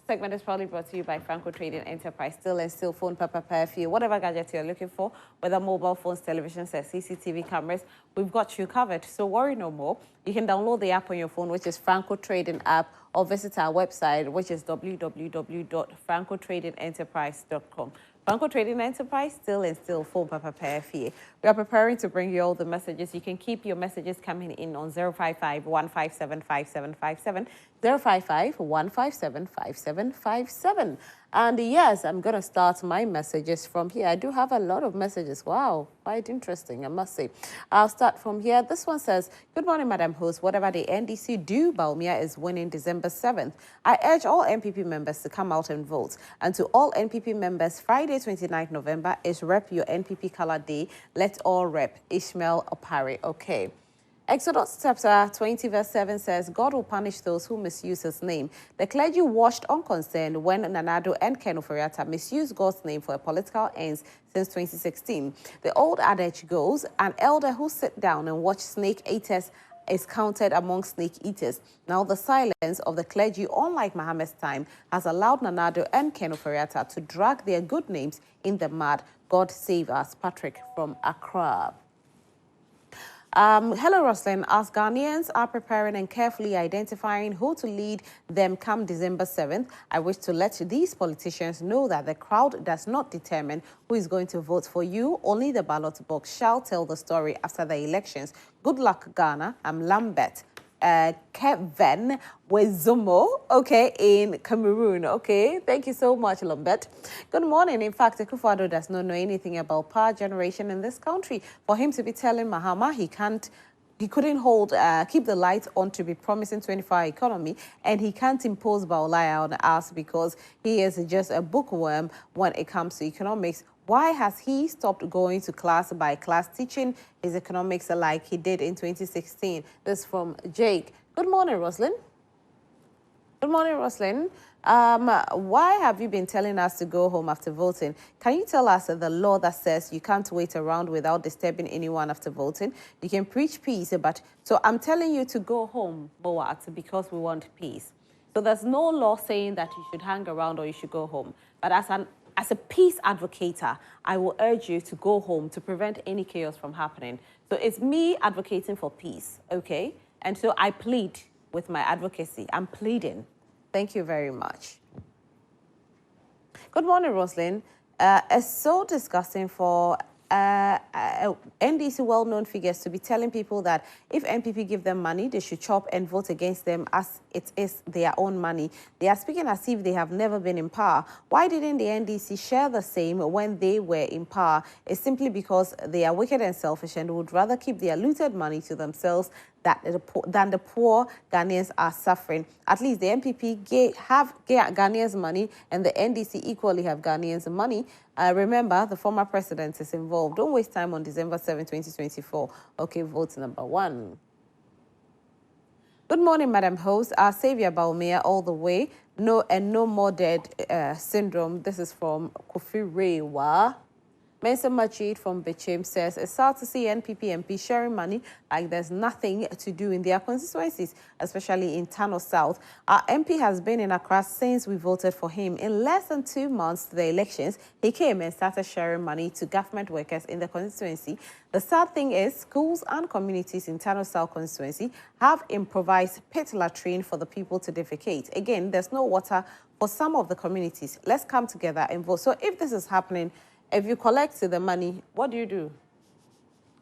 segment is probably brought to you by Franco Trading Enterprise. Still phone, perfume, whatever gadget you're looking for, whether mobile phones, television sets, CCTV cameras, we've got you covered. So worry no more. You can download the app on your phone, which is Franco Trading app, or visit our website, which is www.francotradingenterprise.com. Franco Trading Enterprise, still phone, perfume. We are preparing to bring you all the messages. You can keep your messages coming in on 055-157-5757, 055-157-5757. And yes, I'm going to start my messages from here. I do have a lot of messages. Wow, quite interesting, I must say. I'll start from here. This one says, good morning, Madam Host. Whatever the NDC do, Baumia is winning December 7th. I urge all NPP members to come out and vote. And to all NPP members, Friday, 29th November is Rep Your NPP Color Day. Let's all rep. Ishmael Opare. Okay. Exodus chapter 20 verse 7 says, God will punish those who misuse his name. The clergy washed unconcerned when Nanado and Ken Ofori-Atta misused God's name for political ends since 2016. The old adage goes, an elder who sit down and watch snake eaters is counted among snake eaters. Now, the silence of the clergy, unlike Mohammed's time, has allowed Nanado and Ken Ofori-Atta to drag their good names in the mud. God save us. Patrick from Accra. Hello, Roslyn. As Ghanaians are preparing and carefully identifying who to lead them come December 7th, I wish to let these politicians know that the crowd does not determine who is going to vote for you. Only the ballot box shall tell the story after the elections. Good luck, Ghana. I'm Lambert. Kevin Wezumo, okay, in Cameroon. Okay, thank you so much, Lambert. Good morning. In fact, Akufo-Addo does not know anything about power generation in this country. For him to be telling Mahama he couldn't keep the lights on to be promising 24-hour economy, and he can't impose Baolaya on us because he is just a bookworm when it comes to economics. Why has he stopped going to class by class teaching his economics like he did in 2016? This from Jake. Good morning, Roslyn. Good morning, Roslyn. Why have you been telling us to go home after voting? Can you tell us the law that says you can't wait around without disturbing anyone after voting? You can preach peace, but so I'm telling you to go home, Boat, because we want peace. So there's no law saying that you should hang around or you should go home. But as a peace advocate, I will urge you to go home to prevent any chaos from happening. So it's me advocating for peace, okay? And so I plead with my advocacy. I'm pleading. Thank you very much. Good morning, Roslyn. It's so disgusting for NDC well-known figures to be telling people that if NPP give them money, they should chop and vote against them as it is their own money. They are speaking as if they have never been in power. Why didn't the NDC share the same when they were in power? It's simply because they are wicked and selfish and would rather keep their looted money to themselves than the poor Ghanaians are suffering. At least the NPP have Ghanaians' money and the NDC equally have Ghanaians' money. Remember, the former president is involved. Don't waste time on December 7, 2024. Okay, vote number 1. Good morning, Madam Host. Our savior Baumea all the way. No more dead syndrome. This is from Kofi Rewa. Mensa Majid from Bichim says, it's sad to see NPP MPs sharing money like there's nothing to do in their constituencies, especially in Tano South. Our MP has been in Accra since we voted for him. In less than 2 months to the elections, he came and started sharing money to government workers in the constituency. The sad thing is, schools and communities in Tano South constituency have improvised pit latrine for the people to defecate. Again, there's no water for some of the communities. Let's come together and vote. So if this is happening, if you collect the money, what do you do?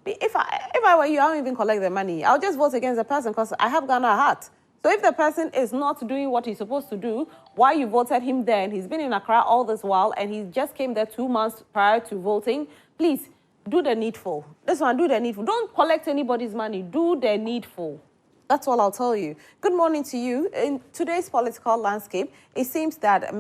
If I were you, I don't even collect the money. I'll just vote against the person because I have Ghana heart. So if the person is not doing what he's supposed to do, why you voted him then? He's been in Accra all this while and he just came there 2 months prior to voting. Please, do the needful. This one, do the needful. Don't collect anybody's money. Do the needful. That's all I'll tell you. Good morning to you. In today's political landscape, it seems that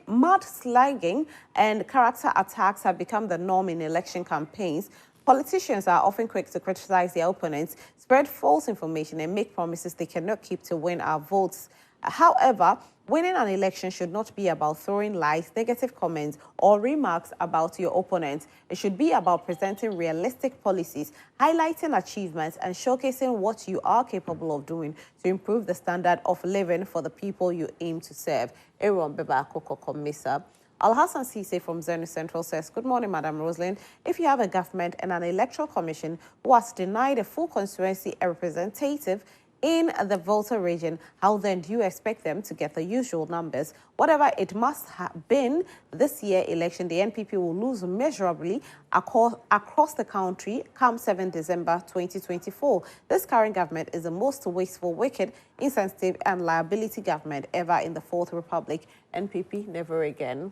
mudslinging and character attacks have become the norm in election campaigns. Politicians are often quick to criticize their opponents, spread false information, and make promises they cannot keep to win our votes. However, winning an election should not be about throwing lies, negative comments, or remarks about your opponent. It should be about presenting realistic policies, highlighting achievements, and showcasing what you are capable of doing to improve the standard of living for the people you aim to serve. Aaron Beba Koko Komisa. Al-Hassan Sise from Zenu Central says, good morning, Madam Roslyn. If you have a government and an electoral commission who has denied a full constituency a representative in the Volta region, how then do you expect them to get the usual numbers? Whatever it must have been this year election, the NPP will lose measurably across the country come 7 December 2024. This current government is the most wasteful, wicked, insensitive, and liability government ever in the Fourth Republic. NPP, never again.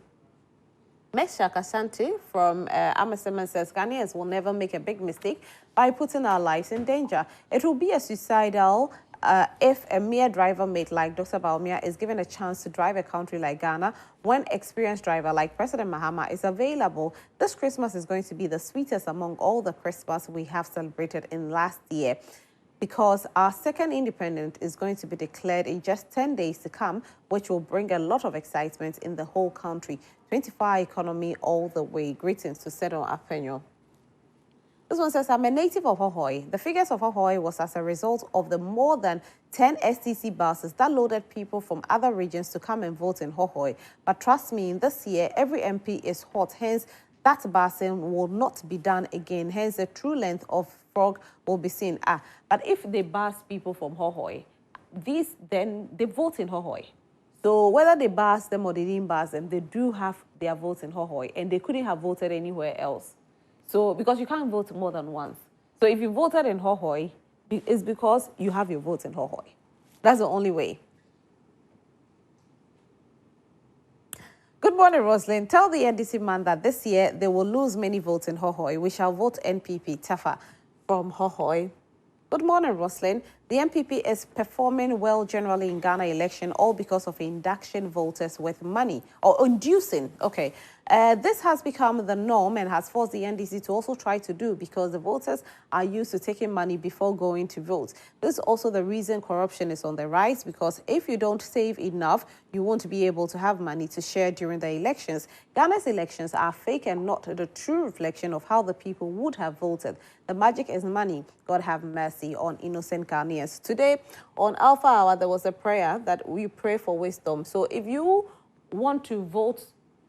Meshak Ashanti from Amaseman says, Ghanaians will never make a big mistake by putting our lives in danger. It will be a suicidal if a mere driver mate like Dr. Baumia is given a chance to drive a country like Ghana, when experienced driver like President Mahama is available, this Christmas is going to be the sweetest among all the Christmas we have celebrated in last year, because our second independence is going to be declared in just 10 days to come, which will bring a lot of excitement in the whole country. 25 economy all the way. Greetings to Sedo Apenyo. This one says, I'm a native of Hohoi. The figures of Hohoi was as a result of the more than 10 STC buses that loaded people from other regions to come and vote in Hohoi. But trust me, in this year, every MP is hot. Hence, that busing will not be done again. Hence, the true length of frog will be seen. But if they bus people from Hohoi, then they vote in Hohoi. So whether they bus them or they didn't bus them, they do have their votes in Hohoi, and they couldn't have voted anywhere else. So, because you can't vote more than once. So if you voted in Hohoi, it's because you have your votes in Hohoi. That's the only way. Good morning, Roslyn. Tell the NDC man that this year they will lose many votes in Hohoi. We shall vote NPP. Tafa from Hohoi. Good morning, Roslyn. The NPP is performing well generally in Ghana election, all because of induction voters with money, or inducing. Okay. This has become the norm and has forced the NDC to also try to do, because the voters are used to taking money before going to vote. This is also the reason corruption is on the rise, because if you don't save enough, you won't be able to have money to share during the elections. Ghana's elections are fake and not the true reflection of how the people would have voted. The magic is money. God have mercy on innocent Ghanaians. Today on Alpha Hour, there was a prayer that we pray for wisdom. So if you want to vote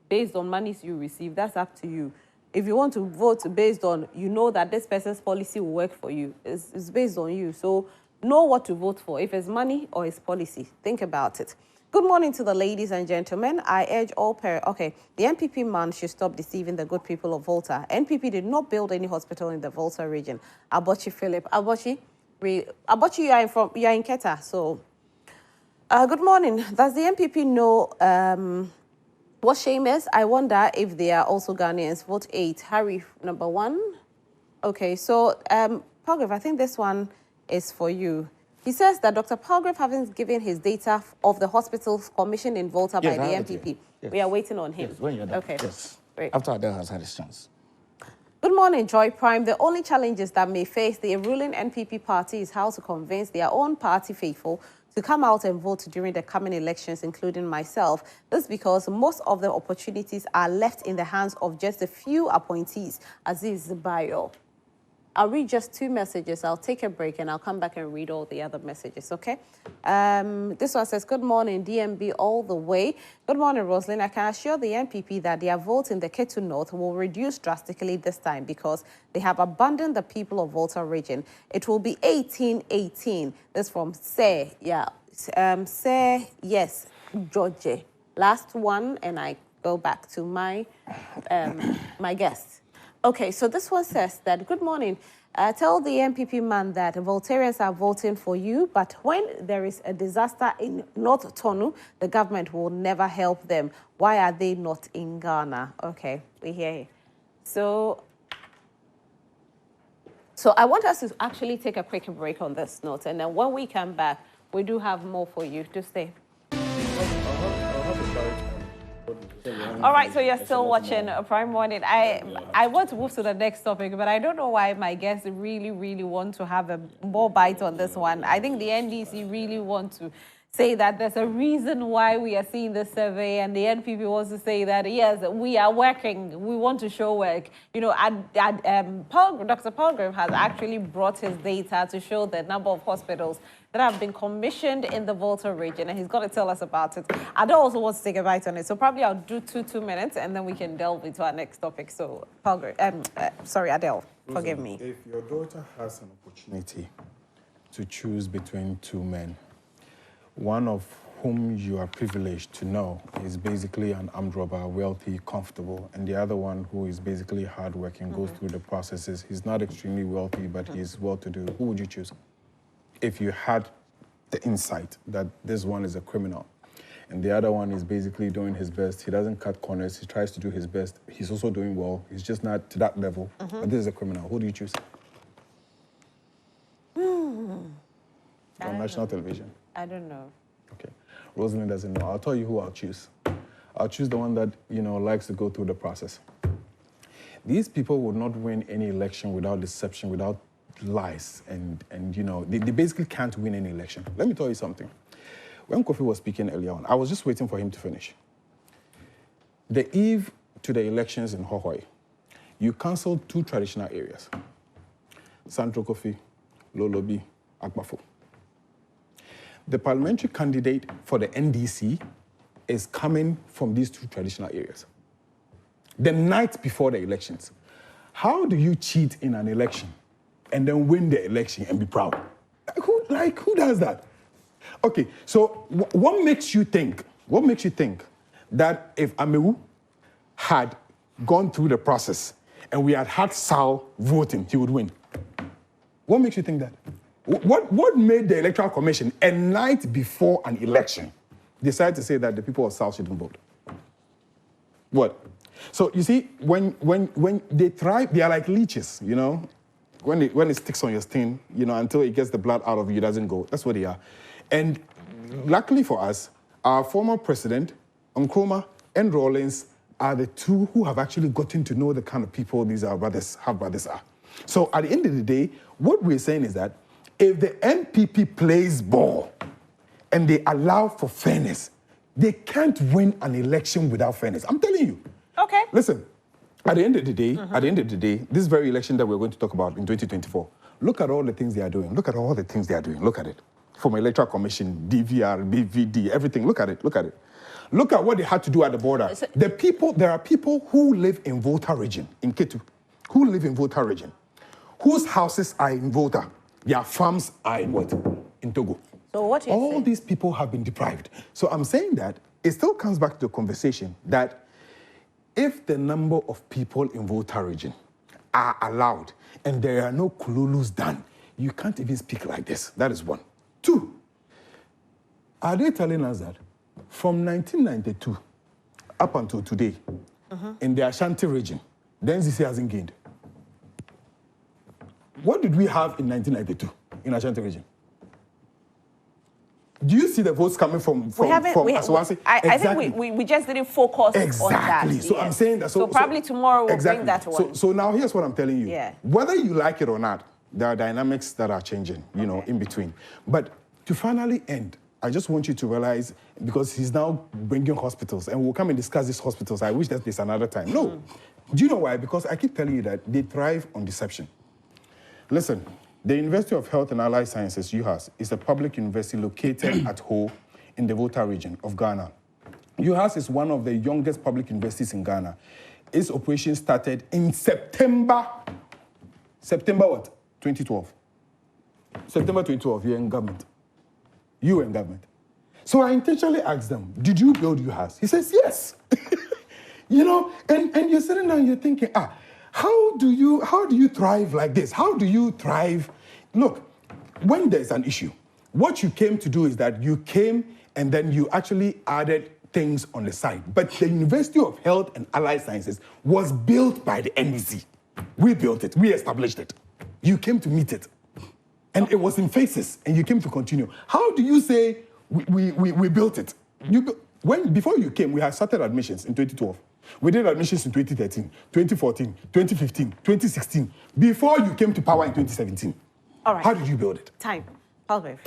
based on monies you receive, that's up to you. If you want to vote based on, you know that this person's policy will work for you, it's based on you. So know what to vote for, if it's money or it's policy. Think about it. Good morning to the ladies and gentlemen. I urge all parents. Okay, the NPP man should stop deceiving the good people of Volta. NPP did not build any hospital in the Volta region. Abochi Philip. Abochi, you are in Keta. So, good morning. Does the NPP know what shame is? I wonder if they are also Ghanaians. Vote 8. Harry, number 1. Okay, so, Palgrave, I think this one is for you. He says that Dr. Palgrave hasn't given his data of the hospitals commissioned in Volta by the NPP. Yes. We are waiting on him. Yes, when you're done. Okay. Yes. Great. After Adele has had his chance. Good morning, Joy Prime. The only challenges that may face the ruling NPP party is how to convince their own party faithful to come out and vote during the coming elections, including myself. This is because most of the opportunities are left in the hands of just a few appointees. Aziz Bayo. I'll read just 2 messages. I'll take a break and I'll come back and read all the other messages, okay? This one says, good morning, DMB all the way. Good morning, Roslyn. I can assure the NPP that their vote in the Ketu North will reduce drastically this time because they have abandoned the people of Volta region. It will be 18-18. This from Say, Say, yes, George. Last one, and I go back to my, my guest. Okay, so this one says that, good morning. Tell the NPP man that Voltarians are voting for you, but when there is a disaster in North Tonu, the government will never help them. Why are they not in Ghana? Okay, we hear you. So I want us to actually take a quick break on this note, and then when we come back, we do have more for you. To stay. All right, so you're still watching Prime Morning. I want to move to the next topic, but I don't know why my guests really want to have a more bite on this one. I think the NDC really want to say that there's a reason why we are seeing this survey, and the NPP wants to say that, yes, we are working, we want to show work. You know, Dr. Palgrave has actually brought his data to show the number of hospitals that have been commissioned in the Volta region, and he's got to tell us about it. Adele also wants to take a bite on it, so probably I'll do two minutes, and then we can delve into our next topic. So, Palgrave, sorry, Adele, forgive me. If your daughter has an opportunity to choose between 2 men, one of whom you are privileged to know is basically an armed robber, wealthy, comfortable, and the other one who is basically hardworking, goes through the processes. He's not extremely wealthy, but he's well-to-do. Who would you choose? If you had the insight that this one is a criminal and the other one is basically doing his best, he doesn't cut corners, he tries to do his best, he's also doing well, he's just not to that level, but this is a criminal, who do you choose? That national television? I don't know. Okay. Rosalind doesn't know. I'll tell you who I'll choose. I'll choose the one that, likes to go through the process. These people would not win any election without deception, without lies, and they basically can't win any election. Let me tell you something. When Kofi was speaking earlier on, I was just waiting for him to finish. The eve to the elections in Hohoi, you cancelled 2 traditional areas. Santro Kofi, Lolobi, Akbafo. The parliamentary candidate for the NDC is coming from these 2 traditional areas. The night before the elections. How do you cheat in an election and then win the election and be proud? Who does that? Okay, so what makes you think that if Amewu had gone through the process and we had Sal voting, he would win? What makes you think that? What made the Electoral Commission, a night before an election, decide to say that the people of South shouldn't vote? What? So you see, when they try, they are like leeches, When it sticks on your skin, until it gets the blood out of you, it doesn't go. That's what they are. And luckily for us, our former president, Nkrumah and Rawlings, are the 2 who have actually gotten to know the kind of people these brothers are. So at the end of the day, what we're saying is that if the NPP plays ball and they allow for fairness, they can't win an election without fairness. I'm telling you. Okay. Listen, at the end of the day, this very election that we're going to talk about in 2024, look at all the things they are doing. Look at all the things they are doing. Look at it. From Electoral Commission, DVR, BVD, everything. Look at it. Look at it. Look at what they had to do at the border. There are people who live in Volta region, in Ketu, who live in Volta region, whose houses are in Volta. Their farms are in what? In Togo. So what you're all saying? These people have been deprived. So I'm saying that it still comes back to the conversation that if the number of people in Volta region are allowed and there are no kululus done, you can't even speak like this. That is 1. 2, are they telling us that from 1992 up until today, in the Ashanti region, the NDC hasn't gained? What did we have in 1992 in Ashanti region? Do you see the votes coming from Asawasi? I think we just didn't focus on that. Exactly. So I'm saying that. So probably tomorrow we'll bring that one. So now here's what I'm telling you. Yeah. Whether you like it or not, there are dynamics that are changing, in between. But to finally end, I just want you to realize, because he's now bringing hospitals, and we'll come and discuss these hospitals. I wish that there's another time. No. Do you know why? Because I keep telling you that they thrive on deception. Listen, the University of Health and Allied Sciences, UHAS, is a public university located at Ho in the Volta region of Ghana. UHAS is one of the youngest public universities in Ghana. Its operation started in September what? 2012. September 2012, you're in government. You were in government. So I intentionally asked them, did you build UHAS? He says, yes. And you're sitting there and you're thinking, how do you thrive like this? How do you thrive? Look, when there's an issue, what you came to do is that you came and then you actually added things on the side. But the University of Health and Allied Sciences was built by the NDC. We built it. We established it. You came to meet it. And it was in phases, and you came to continue. How do you say we built it? Before you came, we had started admissions in 2012. We did admissions in 2013, 2014, 2015, 2016, before you came to power in 2017. All right. How did you build it? Time. Palgrave.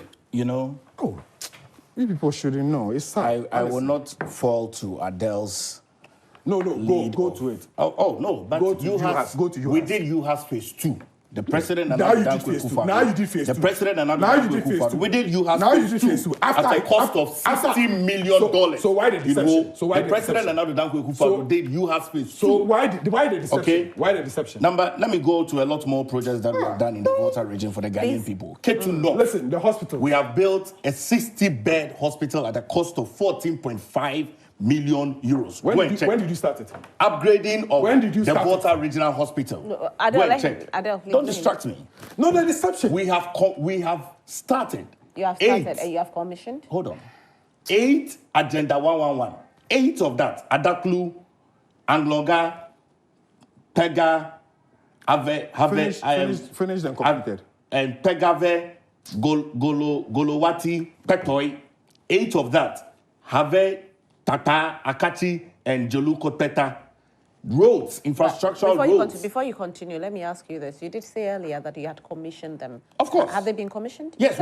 Oh, you people shouldn't know. It's sad. I will not fall to Adele's. No, go to it. Oh, no, but go to UHAS. We did UHAS phase 2. The president and now you did phase 2. Now you did phase 2. The president and now you did phase 2. We did UHAS now you did phase 2. At a cost of $60 million. So why the deception? So why the president and Dankwa Kufa did UHAS phase 2. So why the deception? Okay. Why the deception? Let me go to a lot more projects that we have done in the Volta region for the Ghanaian people. Ketu North. Listen, the hospital. We have built a 60-bed hospital at a cost of 14.5 million euros. When did you start it? Upgrading of the start Volta Regional Hospital. No, Adele, don't distract me. No, the deception. We have started. You have started and you have commissioned? Hold on. 8 Agenda 111. 8 of that. Adaklu, Anglonga, Pega, Finished and completed. And Pegave, Golowati, Petoi, 8 of that, Have, Tata, Akati, and Jolukoteta. Roads, infrastructural roads. Before you continue, let me ask you this. You did say earlier that you had commissioned them. Of course. Have they been commissioned? Yes,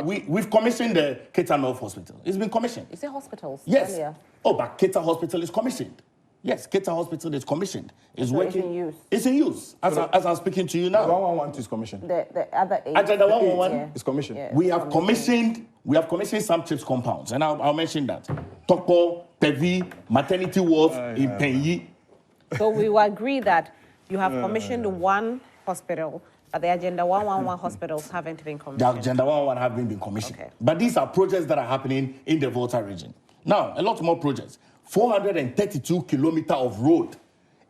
we've commissioned the Keita North Hospital. It's been commissioned. You say hospitals yes. earlier. Oh, but Keita Hospital is commissioned. Yes, Keita Hospital is commissioned. It's working. It's in use. It's in use, as I'm speaking to you now. The 111 is commissioned. The other 8. Agenda 111 is commissioned. Yeah. We have commissioned some chips compounds, and I'll mention that. Toko, Pevi, maternity wards in Penyi. So we will agree that you have commissioned one hospital, but the Agenda 111 hospitals haven't been commissioned. The Agenda 111 haven't been commissioned. Okay. But these are projects that are happening in the Volta region. Now, a lot more projects. 432 kilometers of road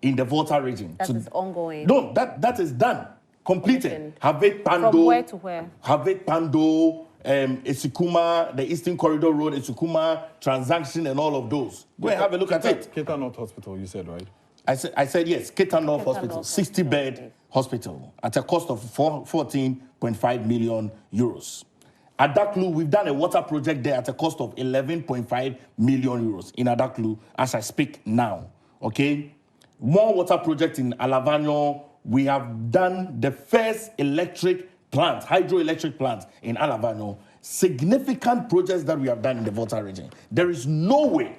in the Volta region. That is ongoing. No, that is done, completed. Have Pando. From where to where? Have Pando, Esikuma, the Eastern Corridor Road, Esikuma, transaction, and all of those. Go and have a look at it. Keita North Hospital, you said, right? I said yes, Keita North Hospital, North 60-bed hospital at a cost of 14.5 million euros. Adaklu, we've done a water project there at a cost of 11.5 million euros in Adaklu as I speak now, okay? More water project in Alavano. We have done the first electric plant, hydroelectric plant in Alavano. Significant projects that we have done in the Volta region. There is no way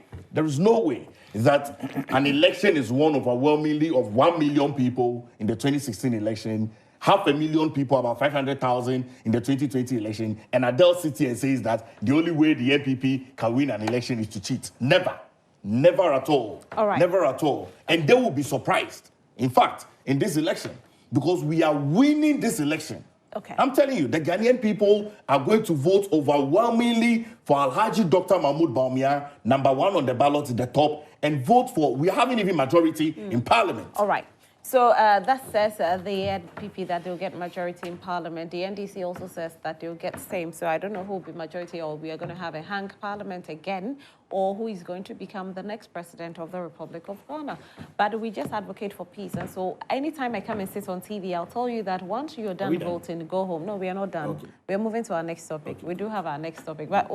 that an election is won overwhelmingly of 1 million people in the 2016 election, 500,000 people, about 500,000 in the 2020 election, and Adele sits here and says that the only way the NPP can win an election is to cheat. Never. Never at all. All right. Never at all. And they will be surprised, in fact, in this election, because we are winning this election. Okay. I'm telling you, the Ghanaian people are going to vote overwhelmingly for Alhaji Dr. Mahmoud Bawumia, number 1 on the ballot at the top, and vote for, we haven't even majority in parliament. All right. So that says the NPP that they'll get majority in parliament. The NDC also says that they'll get same. So I don't know who will be majority, or we are going to have a hang parliament again, or who is going to become the next president of the Republic of Ghana. But we just advocate for peace. And so anytime I come and sit on TV, I'll tell you that once you're done voting, go home. No, we are not done. Okay. We are moving to our next topic. Okay. We do have our next topic. But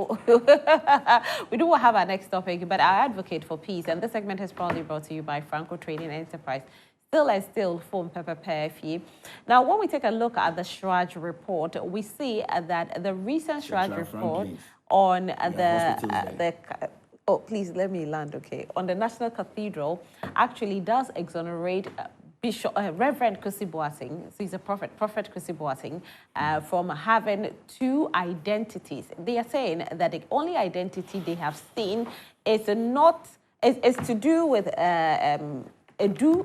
we do have our next topic, but I advocate for peace. And this segment is proudly brought to you by Franco Trading Enterprise. Still phone pepper PFE. Now, when we take a look at the Shraj report, we see that the recent Shraj report on oh, please let me land, okay, on the National Cathedral actually does exonerate Reverend Kusi Boateng, so he's a prophet Kusi Boateng, from having 2 identities. They are saying that the only identity they have seen is to do with Edu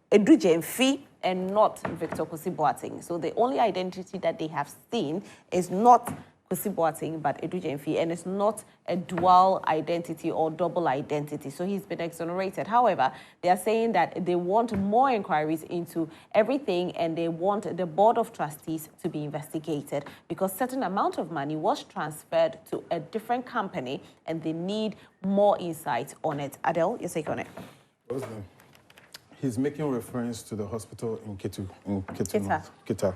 Jemfi and not Victor Kusi Boateng. So the only identity that they have seen is not Kusi Boateng, but Edu Jemfi, and it's not a dual identity or double identity. So he's been exonerated. However, they are saying that they want more inquiries into everything, and they want the Board of Trustees to be investigated because certain amount of money was transferred to a different company, and they need more insight on it. Adele, your take on it. He's making reference to the hospital in Keita.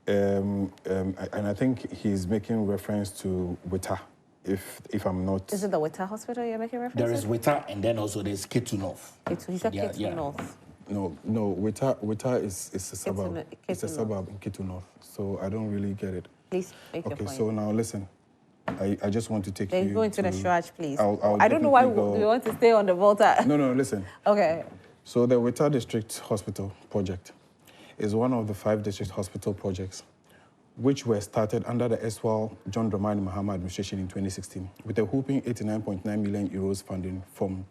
And I think he's making reference to Wita, if I'm not... Is it the Wita hospital you're making reference to? There is Wita, and then also there's Keita North. He said Keita North. No, Wita is a suburb. It's a suburb in Keita North. So I don't really get it. Please make your point. Okay, so now listen. I just want to take you go into the Shraj, please. I don't know why we want to stay on the Volta. No, listen. Okay. So the Wita District Hospital project is one of the 5 district hospital projects which were started under the Eswal John Dramani Mahama administration in 2016 with a whopping 89.9 million euros funding from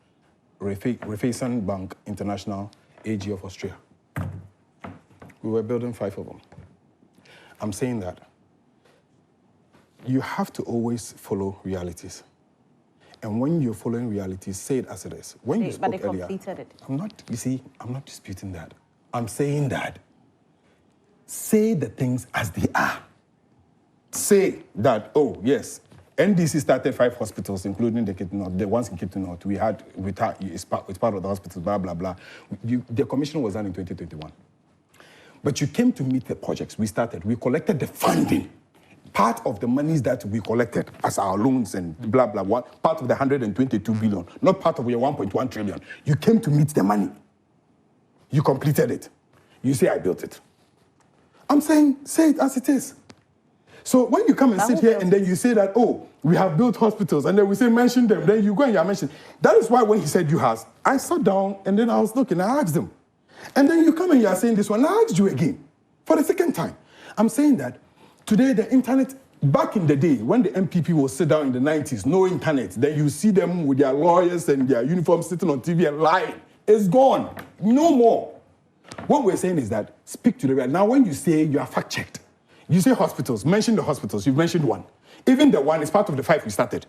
Raiffeisen Bank International AG of Austria. We were building 5 of them. I'm saying that you have to always follow realities. And when you're following realities, say it as it is. When you spoke earlier, completed it. I'm not disputing that. I'm saying that. Say the things as they are. Say that, oh, yes, NDC started 5 hospitals, including the ones in Keita North. We had, it's part of the hospitals, blah, blah, blah. The commission was done in 2021. But you came to meet the projects. We collected the funding. Part of the monies that we collected as our loans and blah, blah, blah, part of the 122 billion, not part of your 1.1 trillion. You came to meet the money. You completed it. You say, I built it. I'm saying, say it as it is. So when you come and sit here and then you say that, oh, we have built hospitals, and then we say, mention them, then you go and you mention. That is why when he said you has, I sat down and then I was looking, I asked him. And then you come and you are saying this one, I asked you again, for the second time. I'm saying that today the internet, back in the day, when the NPP will sit down in the 90s, no internet, then you see them with their lawyers and their uniforms sitting on TV and lying. It's gone. No more. What we're saying is that speak to the right. Now, when you say you are fact-checked, you say hospitals, mention the hospitals, you've mentioned one. Even the one is part of the 5 we started.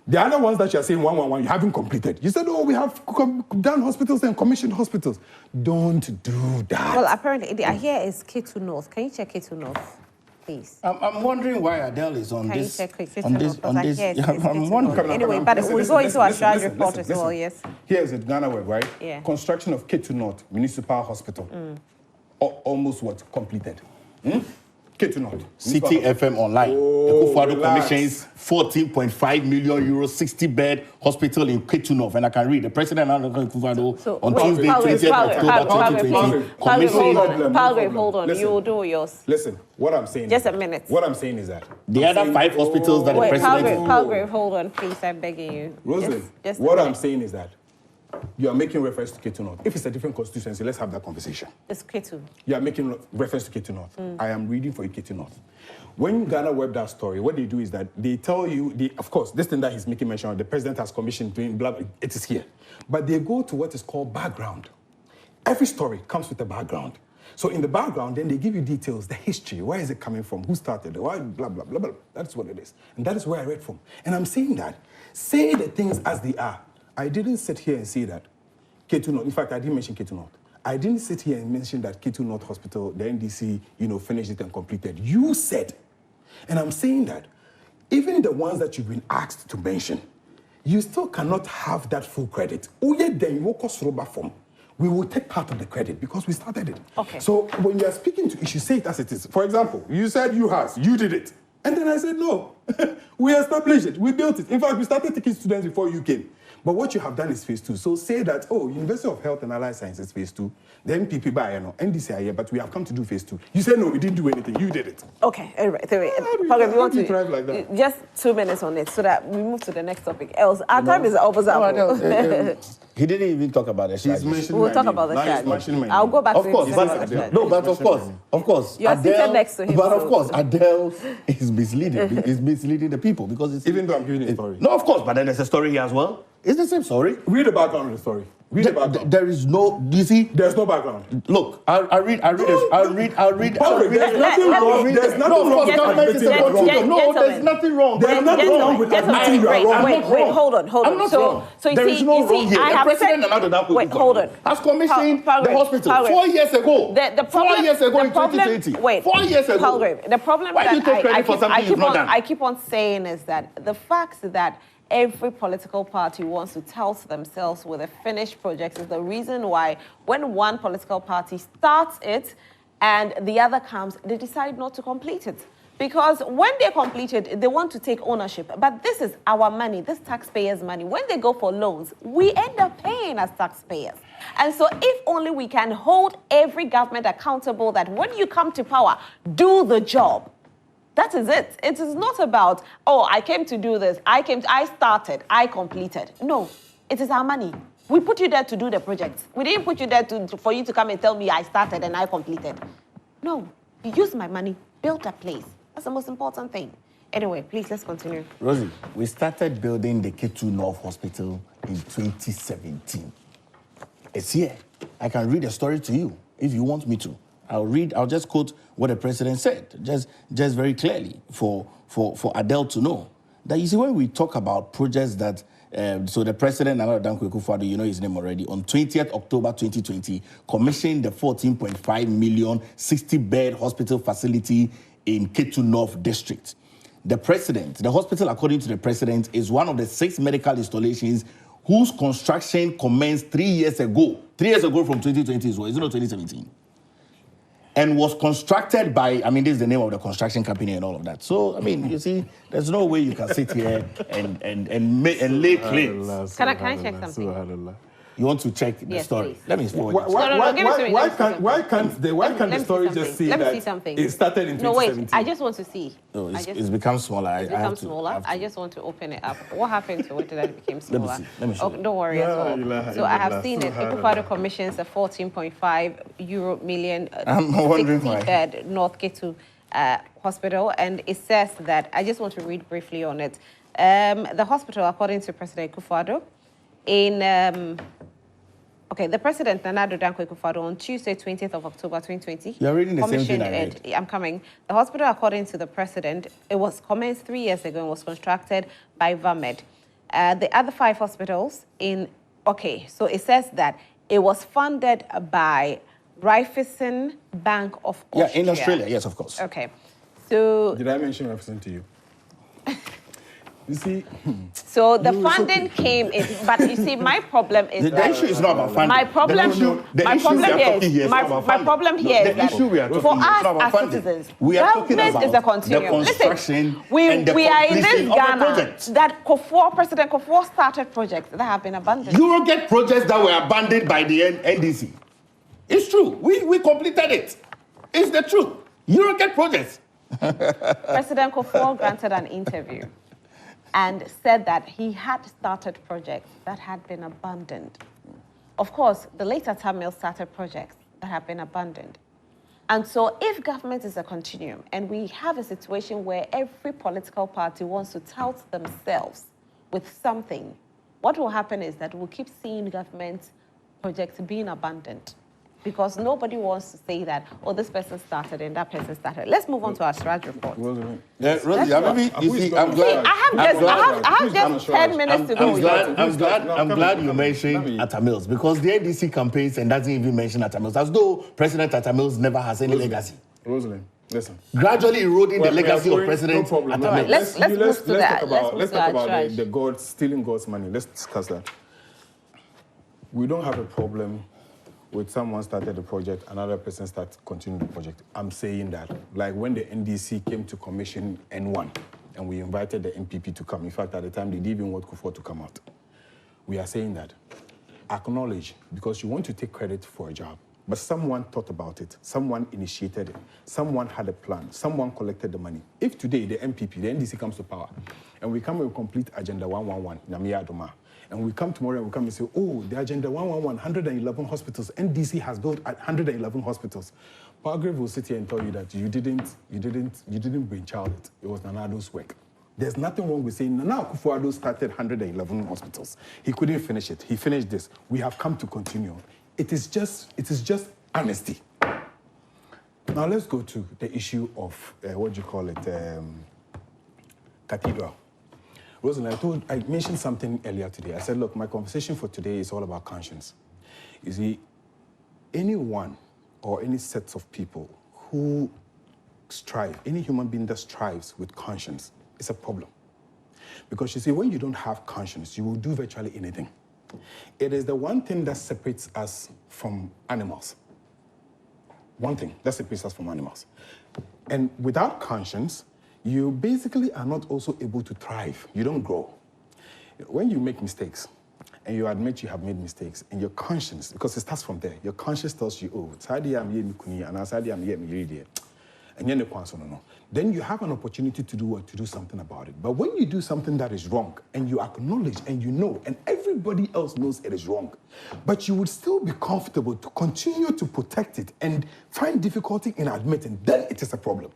The other ones that you're saying 111, you haven't completed. You said, oh, we have done hospitals and commissioned hospitals. Don't do that. Well, apparently, here is K2 North. Can you check K2 North, please? I'm wondering why Adele is on this. Can you check on this. I'm wondering. Anyway, but we'll go into our strategy report as well, yes. Here's it, Ghana Web, right? Yeah. Construction of K2 North Municipal Hospital. Almost what? Completed. K2 North. City FM Online. Ekufuado commissions 14.5 million euros, 60-bed hospital in K2 North. And I can read the president on Tuesday, 20th October 2020. Palgrave, hold on. You will do yours. Listen, what I'm saying. Just a minute. What I'm saying is that the other 5 hospitals that the president. Palgrave, hold on, please. I'm begging you. Rosalind, what I'm saying is that you are making reference to K2 North. If it's a different constituency, let's have that conversation. It's K2. You are making reference to K2 North. I am reading for you K2 North. When Ghana Web that story, what they do is that they tell you, of course, this thing that he's making mention of, the president has commissioned doing blah, blah, it is here. But they go to what is called background. Every story comes with a background. So in the background, then they give you details, the history, where is it coming from, who started it, why, blah, blah, blah, blah. That's what it is. And that is where I read from. And I'm saying that, say the things as they are. I didn't sit here and say that K2 North, in fact, I didn't mention K2 North. I didn't sit here and mention that K2 North Hospital, the NDC, finished it and completed. You said, and I'm saying that, even the ones that you've been asked to mention, you still cannot have that full credit. We will take part of the credit because we started it. Okay. So when you are speaking to issues, say it as it is. For example, you said you did it. And then I said, no, we established it, we built it. In fact, we started taking students before you came. But what you have done is phase 2. So say that, University of Health and Allied Sciences phase 2, the NPP by NDC are here, but we have come to do phase 2. You said, no, we didn't do anything. You did it. Okay, all right. We want to drive like that? Just 2 minutes on it so that we move to the next topic. Else, our time is opposite. He didn't even talk about the strategy. We'll talk about the strategy. I'll go back to him. Of course. You are seated next to him. But of course, Adele is misleading. Is misleading the people because it's... Even though I'm giving a story. No, of course, but then there's a story here as well. It's the same story. Read the background of the story. Read the background. There is no, do you see? There's no background. Look, I'll read. There's nothing wrong. There's nothing wrong with admitting you're wrong. No, there's nothing wrong. There's nothing wrong with admitting you're wrong. Wait, hold on. I'm not wrong. So there is no wrong here. The president hold on. has commissioned the hospital 4 years ago. 4 years ago in 2020. 4 years ago. Palgrave, the problem that I keep on saying is that the fact that every political party wants to tout themselves with a finished project is the reason why when one political party starts it and the other comes, they decide not to complete it. Because when they complete it, they want to take ownership. But this is our money, this taxpayers' money. When they go for loans, we end up paying as taxpayers. And so if only we can hold every government accountable that when you come to power, do the job. That is it. It is not about, I came to do this. I started, I completed. No, it is our money. We put you there to do the project. We didn't put you there for you to come and tell me I started and I completed. No, you used my money, built a place. That's the most important thing. Anyway, please, let's continue. Rosie, we started building the K2 North Hospital in 2017. It's here. I can read a story to you if you want me to. I'll just quote what the president said, just very clearly for Adele to know. That you see, when we talk about projects that, so the president, Danko Ekufuado, you know his name already, on 20th October 2020, commissioned the 14.5 million 60-bed hospital facility in K2 North District. The hospital, according to the president, is one of the 6 medical installations whose construction commenced 3 years ago. 3 years ago from 2020 as well, is it not 2017? and was constructed by, I mean, this is the name of the construction company and all of that. So, I mean, you see, there's no way you can sit here and lay claims. Can I check something? You want to check the story? Please. Let me forward it. Why can't the story just say that it started in 2017? No, wait. I just want to see. No, it's become smaller. It's become smaller. I just want to open it up. What happened to it that it became smaller? Let me see. Don't worry at all. So I have seen it. Ekufuado commissions a 14.5 million I'm wondering why. 60-bed North Ketu hospital, and it says that, I just want to read briefly on it. The hospital, according to President Ekufuado, the President, Nana Addo Dankwa Ekufuado, on Tuesday, 20th of October, 2020. You're reading the same thing I read. I'm coming. The hospital, according to the President, it was commenced 3 years ago and was constructed by VAMED. The other 5 hospitals so it says that it was funded by Raiffeisen Bank of Austria. Yeah, in Australia, yes, of course. Okay. So... Did I mention Raiffeisen to you? You see, so the funding came in, but you see, my problem is the issue is not about funding. My problem here is that for us as citizens, government is a continuum. Listen, we are in this Ghana that President Kufuor started projects that have been abandoned. You will get projects that were abandoned by the NDC. It's true. We completed it. It's the truth. You will get projects. President Kufuor granted an interview and said that he had started projects that had been abandoned. Of course, the later Tamil started projects that have been abandoned. And so if government is a continuum and we have a situation where every political party wants to tout themselves with something, what will happen is that we'll keep seeing government projects being abandoned, because nobody wants to say that, oh, this person started and that person started. Let's move on to our Sraj report. Rosie, I'm glad. I have just 10 minutes to go. I'm glad you mentioned Atta Mills, because the NDC campaigns and doesn't even mention Atta Mills, as though President Atta Mills never has any legacy. Rosalind, listen. Gradually eroding the legacy of President Atta Mills. Let's move to that. Let's talk about the God stealing God's money. Let's discuss that. We don't have a problem with someone started the project, another person continuing the project. I'm saying that, like when the NDC came to commission N1, and we invited the NPP to come. In fact, at the time, they didn't even want Kufuor to come out. We are saying that, acknowledge, because you want to take credit for a job, but someone thought about it, someone initiated it, someone had a plan, someone collected the money. If today the NPP, the NDC comes to power, and we come with a complete Agenda 111, Namia Adoma, and we come tomorrow and we come and say, oh, the Agenda 111, 111 hospitals. NDC has built 111 hospitals. Palgrave will sit here and tell you that you didn't brainchild it. It was Nana Addo's work. There's nothing wrong with saying Nana Akufo-Addo started 111 hospitals. He couldn't finish it. He finished this. We have come to continue. It is just honesty. Now let's go to the issue of Cathedral. Rosen, I mentioned something earlier today. I said, look, my conversation for today is all about conscience. You see, anyone or any sets of people who strive, any human being that strives with conscience, is a problem. Because you see, when you don't have conscience, you will do virtually anything. It is the one thing that separates us from animals. One thing that separates us from animals. And without conscience, you basically are not also able to thrive. You don't grow. When you make mistakes, and you admit you have made mistakes, and your conscience, because it starts from there, your conscience tells you, oh, then you have an opportunity to do something about it. But when you do something that is wrong, and you acknowledge, and you know, and everybody else knows it is wrong, but you would still be comfortable to continue to protect it and find difficulty in admitting, then it is a problem.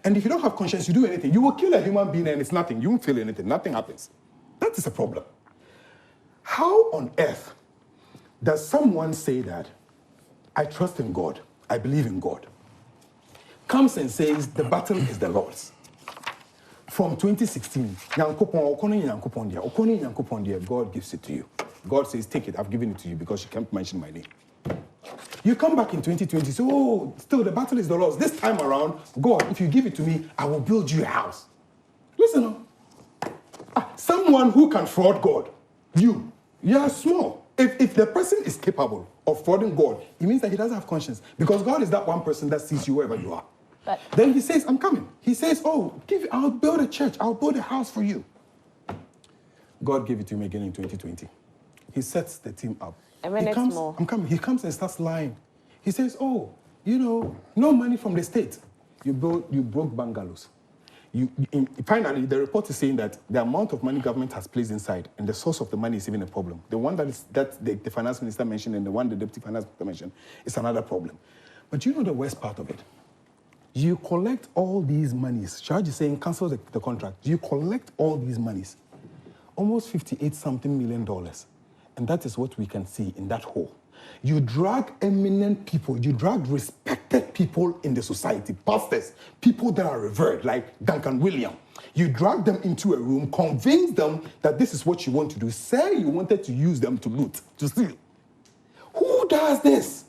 And if you don't have conscience, you do anything. You will kill a human being and it's nothing. You won't feel anything. Nothing happens. That is a problem. How on earth does someone say that, I trust in God, I believe in God, comes and says the battle is the Lord's? From 2016, God gives it to you. God says, take it, I've given it to you because you can't mention my name. You come back in 2020, so, oh, still the battle is the Lord's. This time around, God, if you give it to me, I will build you a house. Listen, someone who can fraud God, you are small. if the person is capable of frauding God, it means that he doesn't have conscience. Because God is that one person that sees you wherever you are. But then he says, I'm coming. He says, oh, I'll build a church. I'll build a house for you. God gave it to him again in 2020. He sets the team up. A minute more. I'm coming. He comes and starts lying. He says, oh, no money from the state. You broke bungalows. Finally, the report is saying that the amount of money government has placed inside and the source of the money is even a problem. The one that the finance minister mentioned and the one the deputy finance minister mentioned is another problem. But you know the worst part of it? You collect all these monies. Charge is saying cancel the contract. You collect all these monies, almost $58-something million. And that is what we can see in that hole. You drag eminent people, you drag respected people in the society, pastors, people that are revered, like Duncan William. You drag them into a room, convince them that this is what you want to do. Say you wanted to use them to loot, to steal. Who does this?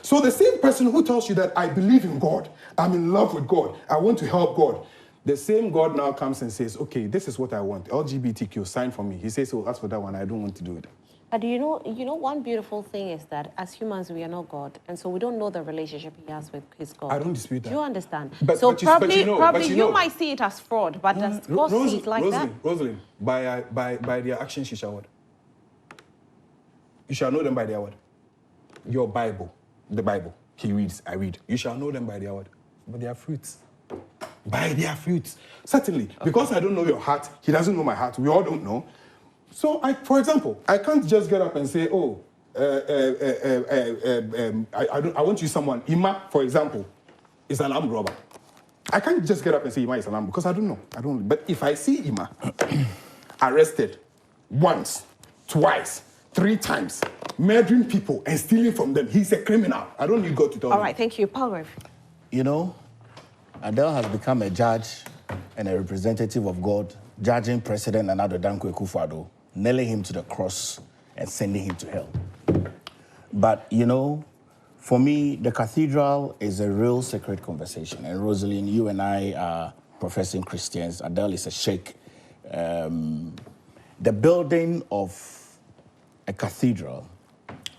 So the same person who tells you that I believe in God, I'm in love with God, I want to help God, the same God now comes and says, okay, this is what I want. LGBTQ, sign for me. He says, oh, as for that one, I don't want to do it. But you know, one beautiful thing is that as humans, we are not God. And so we don't know the relationship he has with his God. I don't dispute that. Do you understand? But probably you know, might see it as fraud, but does God see it like that? Rosalind, by their actions you shall what? You shall know them by their word. Your Bible, the Bible, he reads, I read. You shall know them by their word. By their fruits. By their fruits. Certainly. Okay. Because I don't know your heart, he doesn't know my heart. We all don't know. So, for example, I can't just get up and say, oh, I want to use someone. Ima, for example, is an armed robber. I can't just get up and say Ima is an armed because I don't know. But if I see Ima arrested once, twice, 3 times, murdering people and stealing from them, he's a criminal. I don't need God to tell me. All right, thank you. Power. You know, Adele has become a judge and a representative of God, judging President Nana Dankwa Akufo-Addo, nailing him to the cross and sending him to hell. But, you know, for me, the cathedral is a real sacred conversation. And Rosalind, you and I are professing Christians. Adele is a sheikh. The building of a cathedral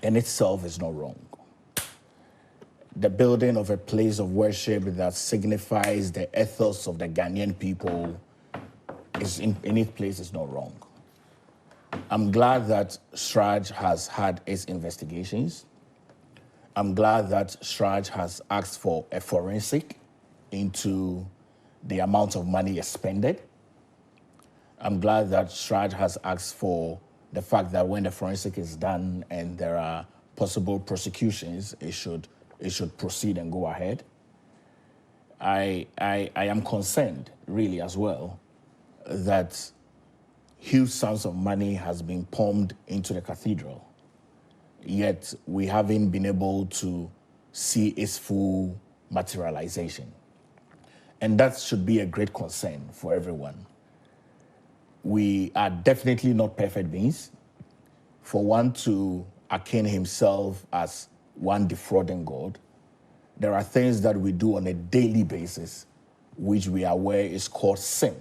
in itself is not wrong. The building of a place of worship that signifies the ethos of the Ghanaian people is in its place is not wrong. I'm glad that Sraj has had its investigations. I'm glad that Sraj has asked for a forensic into the amount of money expended. I'm glad that Sraj has asked for the fact that when the forensic is done and there are possible prosecutions, it should proceed and go ahead. I am concerned, really, as well, that huge sums of money has been pumped into the cathedral, yet we haven't been able to see its full materialization. And that should be a great concern for everyone. We are definitely not perfect beings. For one to akin himself as one defrauding God, there are things that we do on a daily basis which we are aware is called sin.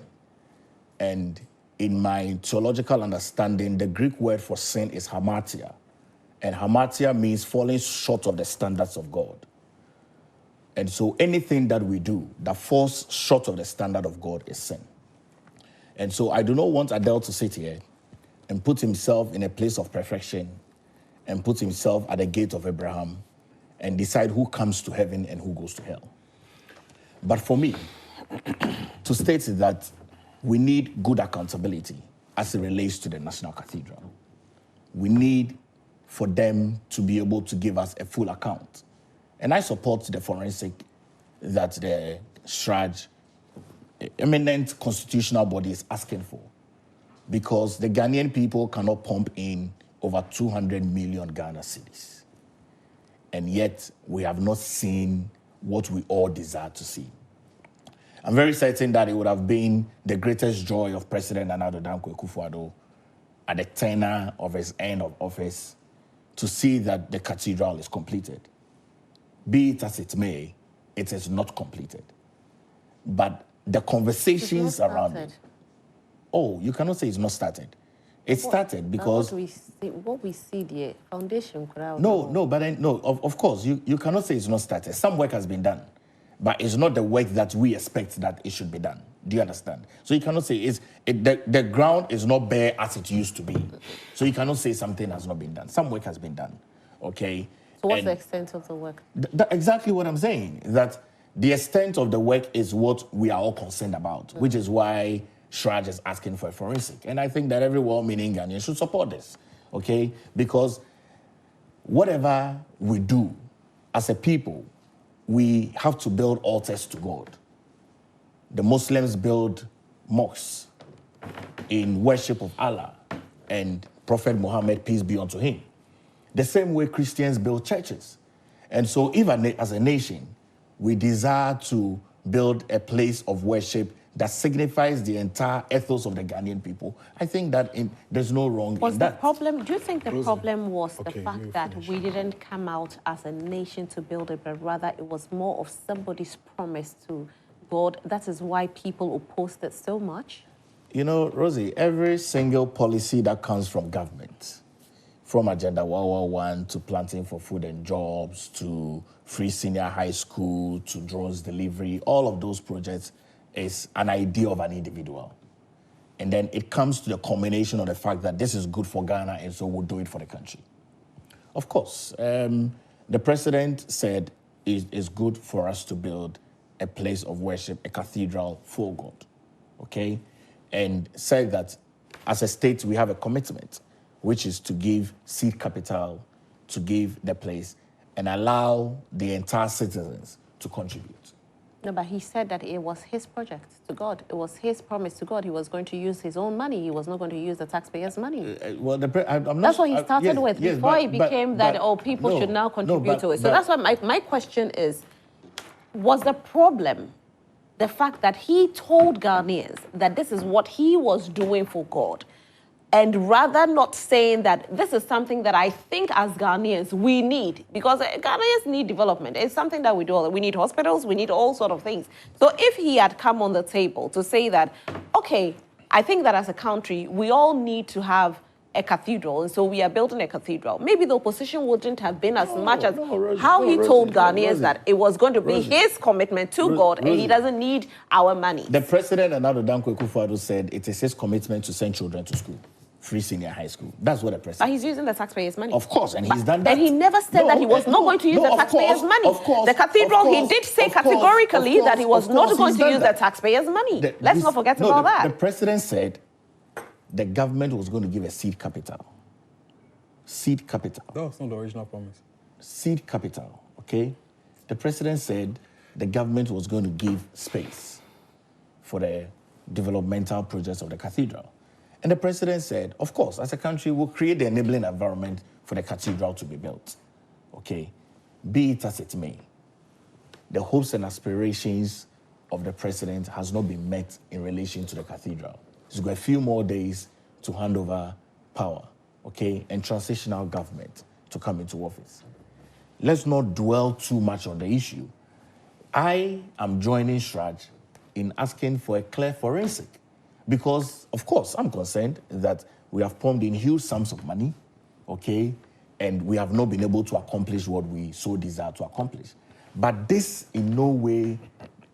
And in my theological understanding, the Greek word for sin is hamartia. And hamartia means falling short of the standards of God. And so anything that we do that falls short of the standard of God is sin. And so I do not want Adele to sit here and put himself in a place of perfection and put himself at the gate of Abraham and decide who comes to heaven and who goes to hell. But for me, to state that we need good accountability as it relates to the National Cathedral. We need for them to be able to give us a full account. And I support the forensic that the Sraj, eminent constitutional body, is asking for, because the Ghanaian people cannot pump in over 200 million Ghana cedis. And yet we have not seen what we all desire to see. I'm very certain that it would have been the greatest joy of President Nana Dankwa Akufo-Addo at the tenure of his end of office to see that the cathedral is completed. Be it as it may, it is not completed. But the conversations around it, oh, you cannot say it's not started. It started because what we see the foundation crowd. no, but of course you cannot say it's not started. Some work has been done, but it's not the work that we expect that it should be done. Do you understand? So you cannot say the ground is not bare as it used to be. So you cannot say something has not been done. Some work has been done. Okay. So what's the extent of the work? Exactly what I'm saying. That the extent of the work is what we are all concerned about, which is why Shraj is asking for a forensic. And I think that every well-meaning Ghanaian should support this, okay? Because whatever we do as a people, we have to build altars to God. The Muslims build mosques in worship of Allah and Prophet Muhammad, peace be unto him. The same way Christians build churches. And so even as a nation, we desire to build a place of worship that signifies the entire ethos of the Ghanaian people. I think that there's no wrong in that. Do you think the problem was the fact that we didn't come out as a nation to build it, but rather it was more of somebody's promise to God? That is why people opposed it so much? You know, Rosie, every single policy that comes from government, from Agenda 111 to planting for food and jobs, to free senior high school, to drones delivery, all of those projects is an idea of an individual. And then it comes to the combination of the fact that this is good for Ghana, and so we'll do it for the country. Of course, the president said it's good for us to build a place of worship, a cathedral for God, okay? And said that as a state, we have a commitment, which is to give seed capital, to give the place, and allow the entire citizens to contribute. No, but he said that it was his project to God. It was his promise to God. He was going to use his own money. He was not going to use the taxpayers' money. That's what he started with before it became that people should now contribute to it. So that's why my question is, was the problem the fact that he told Ghanaians that this is what he was doing for God? And rather not saying that this is something that I think as Ghanaians we need, because Ghanaians need development. It's something that we do. We need hospitals, we need all sort of things. So if he had come on the table to say that, okay, I think that as a country, we all need to have a cathedral, and so we are building a cathedral, maybe the opposition wouldn't have been as much as how he told Ghanaians that it was going to be his commitment to God, and he doesn't need our money. The president, Nana Dankwa Akufo-Addo, said it is his commitment to send children to school. Free senior high school. That's what the president. But he's using the taxpayers' money. Of course, and he's done that. And he never said that he was not going to use the taxpayers' money. Of course. The cathedral, he did say categorically that he was not going to use the taxpayers' money. Let's not forget about that. The president said the government was going to give a seed capital. Seed capital. That was not the original promise. Seed capital, okay? The president said the government was going to give space for the developmental projects of the cathedral. And the president said, of course, as a country, we'll create the enabling environment for the cathedral to be built. Okay? Be it as it may, the hopes and aspirations of the president has not been met in relation to the cathedral. He's got a few more days to hand over power, okay, and transitional government to come into office. Let's not dwell too much on the issue. I am joining Shraj in asking for a clear forensic. Because, of course, I'm concerned that we have pumped in huge sums of money, okay, and we have not been able to accomplish what we so desire to accomplish. But this in no way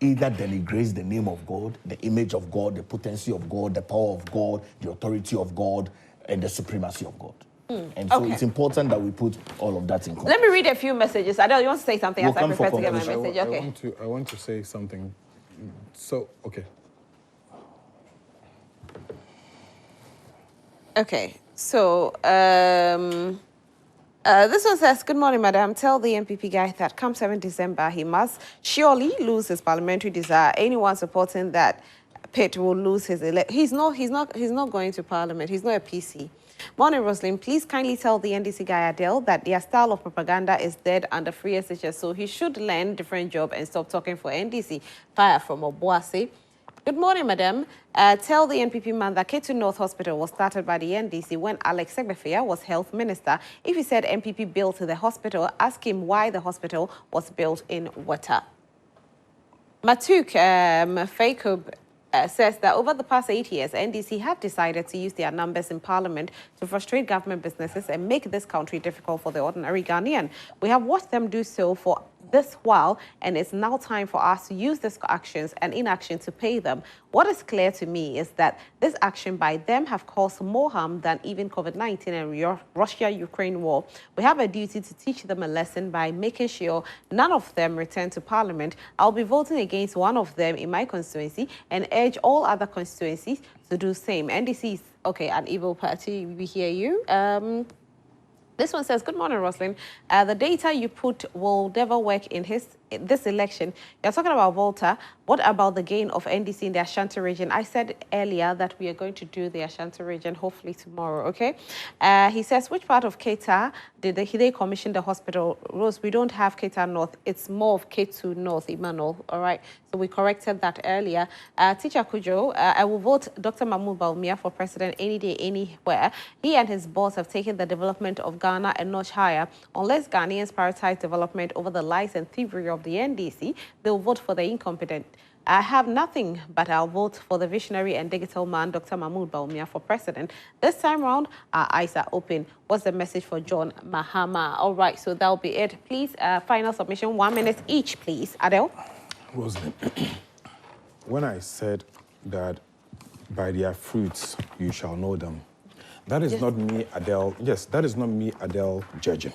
either denigrates the name of God, the image of God, the potency of God, the power of God, the authority of God, and the supremacy of God. And so it's important that we put all of that in context. Let me read a few messages. Adele, you want to say something? I prefer to get my message. Okay. I want to say something. So, okay. Okay, so this one says, good morning, madam. Tell the NPP guy that come 7 December, he must surely lose his parliamentary desire. Anyone supporting that pit will lose his He's not going to parliament. He's not a PC. Morning, Rosalind. Please kindly tell the NDC guy Adele that their style of propaganda is dead under free SHS, so he should learn different job and stop talking for NDC. Fire from Obuasi. Good morning, madam. Tell the NPP man that K2 North Hospital was started by the NDC when Alex Segbefia was health minister. If he said NPP built the hospital, ask him why the hospital was built in Volta. Matuk Fakob says that over the past 8 years, NDC have decided to use their numbers in parliament to frustrate government businesses and make this country difficult for the ordinary Ghanaian. We have watched them do so for this while, and it's now time for us to use these actions and inaction to pay them. What is clear to me is that this action by them have caused more harm than even COVID-19 and Russia-Ukraine war. We have a duty to teach them a lesson by making sure none of them return to parliament. I'll be voting against one of them in my constituency and urge all other constituencies to do the same. NDC is, okay, an evil party, we hear you. This one says, good morning, Roslyn. The data you put will never work in this election. You're talking about Volta. What about the gain of NDC in the Ashanti region? I said earlier that we are going to do the Ashanti region hopefully tomorrow, okay? He says, which part of Keita did they commission the hospital? Rose, we don't have Keita North. It's more of Ketu North, Emmanuel, all right? So we corrected that earlier. Teacher Kujo, I will vote Dr. Mahmoud Bawumia for president any day, anywhere. He and his boss have taken the development of Ghana a notch higher. Unless Ghanaians prioritize development over the lies and thievery of the NDC, they'll vote for the incompetent. I have nothing, but I'll vote for the visionary and digital man, Dr. Mahmoud Bawumia, for president. This time round, our eyes are open. What's the message for John Mahama? All right, so that'll be it. Please, final submission, 1 minute each, please. Adele? Rosalind, when I said that by their fruits you shall know them, that is not me, Adele. Yes, that is not me, Adele, judging.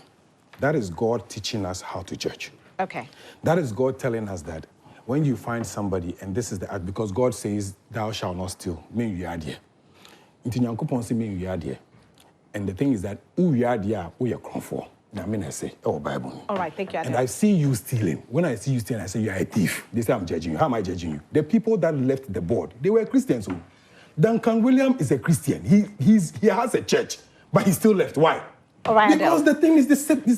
That is God teaching us how to judge. Okay. That is God telling us that when you find somebody, and this is the act, because God says, thou shalt not steal, mean you are there. And the thing is that, who you are there, who you come for. I mean, I say, oh, Bible. All right, thank you, Adele. And I see you stealing. When I see you stealing, I say, you are a thief. They say, I'm judging you. How am I judging you? The people that left the board, they were Christians. So Duncan Williams is a Christian. He has a church, but he still left. Why? All right, because Adele. the thing is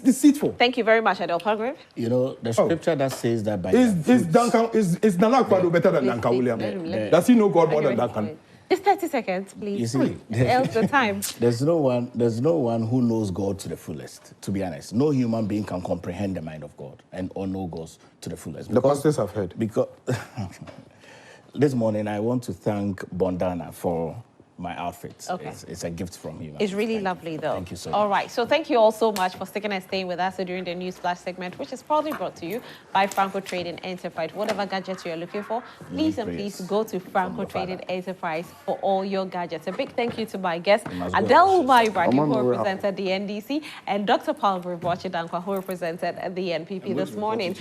deceitful. Thank you very much, Adele Palgrave. You know, the scripture that says that by Is Nana Akpado better than Duncan Williams? Does he know God more than Duncan? Just 30 seconds, please. You see, Else the time. There's no one who knows God to the fullest, to be honest. No human being can comprehend the mind of God or know God to the fullest. The pastors have heard. Because this morning, I want to thank Bondana for my outfit. Okay. It's a gift from him. It's really lovely, though. Thank you so much. All right. So thank you all so much for sticking and staying with us during the News Flash segment, which is proudly brought to you by Franco Trading Enterprise. Whatever gadgets you're looking for, please go to Franco Trading Enterprise for all your gadgets. A big thank you to my guests, Adele Maibraki, who represented the NDC, and Dr. Paul Brivochi Dankwa, who represented the NPP this morning.